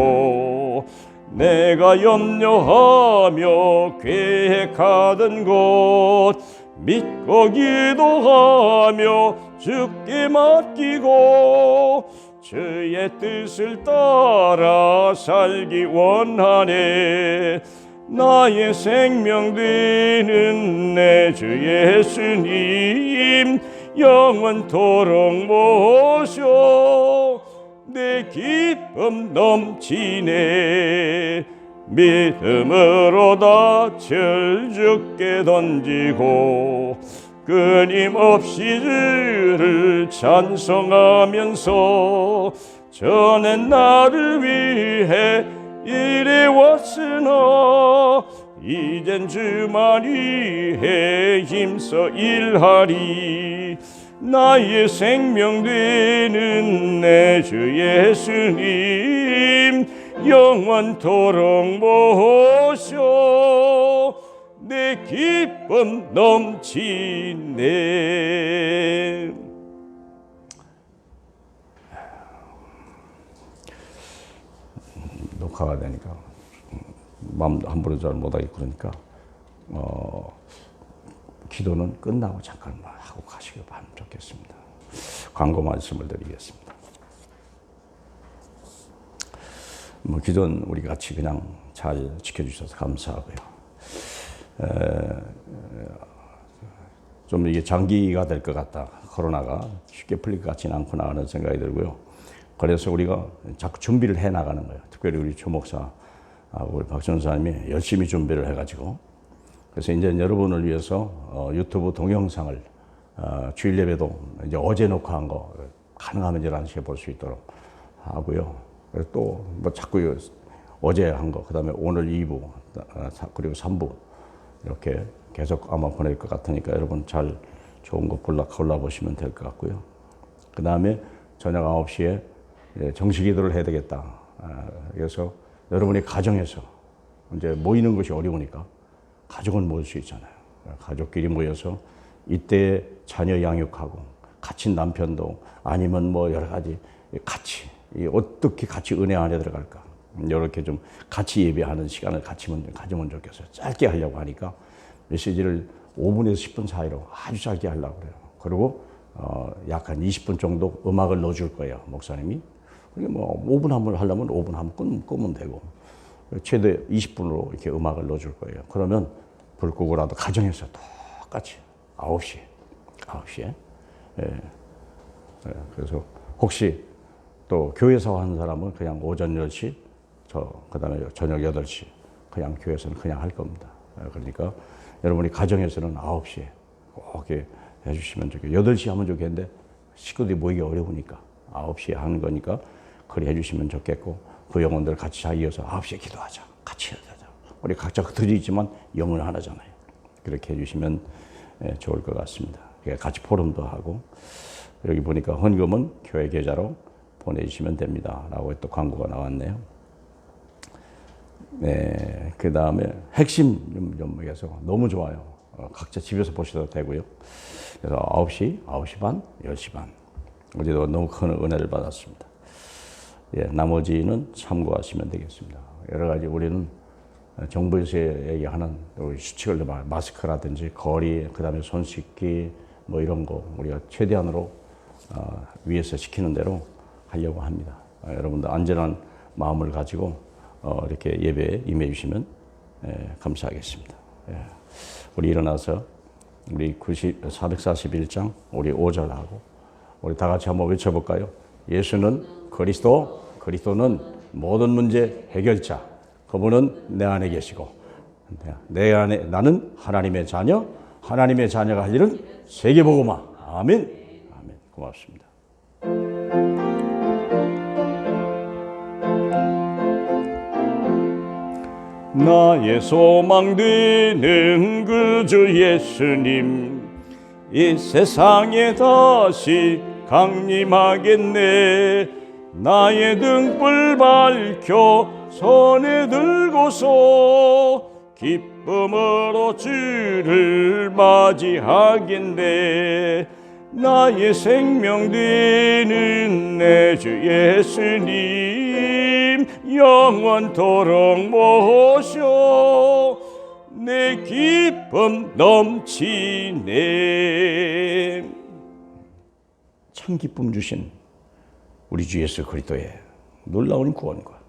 내가 염려하며 계획하던 곳 믿고 기도하며 주께 맡기고 주의 뜻을 따라 살기 원하네. 나의 생명 되는 내 주 예수님 영원토록 모셔 내 기쁨 넘치네. 믿음으로 낯을 주께 던지고 끊임없이 주를 찬송하면서 전엔 나를 위해 일해 왔으나 이젠 주만 위해 힘써 일하리. 나의 생명 되는 내 주 예수님 영원토록 모셔 내 기쁨 넘치네. 녹화가 되니까 마음 함부로 잘 못하겠고 그러니까 기도는 끝나고 잠깐만 하고 가시길 바라면 좋겠습니다. 광고 말씀을 드리겠습니다. 기도는 우리 같이 그냥 잘 지켜주셔서 감사하고요. 좀 이게 장기가 될 것 같다. 코로나가 쉽게 풀릴 것 같지는 않구나 하는 생각이 들고요. 그래서 우리가 자꾸 준비를 해 나가는 거예요. 특별히 우리 조 목사하고 우리 박 전사님이 열심히 준비를 해가지고 그래서 이제 여러분을 위해서 유튜브 동영상을 주일 예배도 이제 어제 녹화한 거 가능하면 11시에 볼 수 있도록 하고요. 또 뭐 자꾸 어제 한 거, 그다음에 오늘 2부 그리고 3부 이렇게 계속 아마 보낼 것 같으니까 여러분 잘 좋은 거 골라보시면 될 것 같고요. 그 다음에 저녁 9시에 정식 기도를 해야 되겠다. 그래서 여러분이 가정에서 이제 모이는 것이 어려우니까 가족은 모일 수 있잖아요. 가족끼리 모여서 이때 자녀 양육하고 갇힌 남편도 아니면 뭐 여러 가지 같이 어떻게 같이 은혜 안에 들어갈까. 이렇게 좀 같이 예배하는 시간을 가지면 좋겠어요. 짧게 하려고 하니까 메시지를 5분에서 10분 사이로 아주 짧게 하려고 그래요. 그리고 약 한 20분 정도 음악을 넣어줄 거예요, 목사님이. 그러니까 뭐 5분 한번 하려면 5분 한번 끄면 되고 최대 20분으로 이렇게 음악을 넣어줄 거예요. 그러면 불 끄고라도 가정에서 똑같이 9시에. 그래서 혹시 또 교회에서 하는 사람은 그냥 오전 10시, 그다음에 저녁 8시 그냥 교회에서는 그냥 할 겁니다. 그러니까 여러분이 가정에서는 9시에 꼭 해주시면 좋겠고 8시 하면 좋겠는데 식구들이 모이기 어려우니까 9시에 하는 거니까 그리 해주시면 좋겠고 그 영혼들 같이 이어서 9시에 기도하자. 같이 하자. 우리 각자 드리지만 영은 하나잖아요. 그렇게 해주시면 좋을 것 같습니다. 같이 포럼도 하고 여기 보니까 헌금은 교회 계좌로 보내주시면 됩니다. 라고 또 광고가 나왔네요. 네, 그 다음에 핵심 연목에서 너무 좋아요. 각자 집에서 보셔도 되고요. 그래서 9시 반, 10시 반. 어제도 너무 큰 은혜를 받았습니다. 예, 나머지는 참고하시면 되겠습니다. 여러 가지 우리는 정부에서 얘기하는 수칙을 마스크라든지 거리, 그 다음에 손 씻기 뭐 이런 거 우리가 최대한으로 위에서 시키는 대로 하려고 합니다. 여러분들 안전한 마음을 가지고 이렇게 예배에 임해 주시면 감사하겠습니다. 우리 일어나서 우리 441장 우리 5절하고 우리 다 같이 한번 외쳐볼까요? 예수는 그리스도, 그리스도는 모든 문제 해결자. 그분은 내 안에 계시고 내 안에 나는 하나님의 자녀, 하나님의 자녀가 할 일은 세계복음화. 아멘. 아멘. 고맙습니다. 나의 소망 되는 그주 예수님, 이 세상에 다시 강림하겠네. 나의 등불 밝혀 손에 들고서 기쁨으로 주를 맞이하겠네. 나의 생명 되는 내 주 예수님, 영원토록 모셔 내 기쁨 넘치네. 참 기쁨 주신 우리 주 예수 그리스도의 놀라운 구원과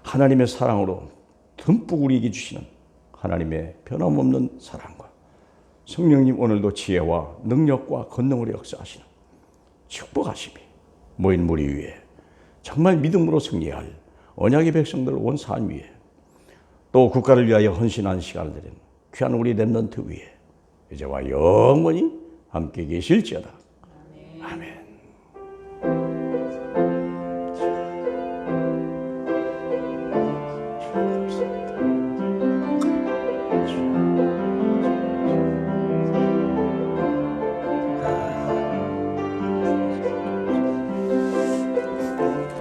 하나님의 사랑으로 듬뿍 우리에게 주시는 하나님의 변함없는 사랑과 성령님 오늘도 지혜와 능력과 권능으로 역사하시는 축복하심이 모인 무리 위에 정말 믿음으로 승리할 언약의 백성들 온 산 위에 또 국가를 위하여 헌신한 시간을 드린 귀한 우리 렘넌트 위에 이제와 영원히 함께 계실지어다.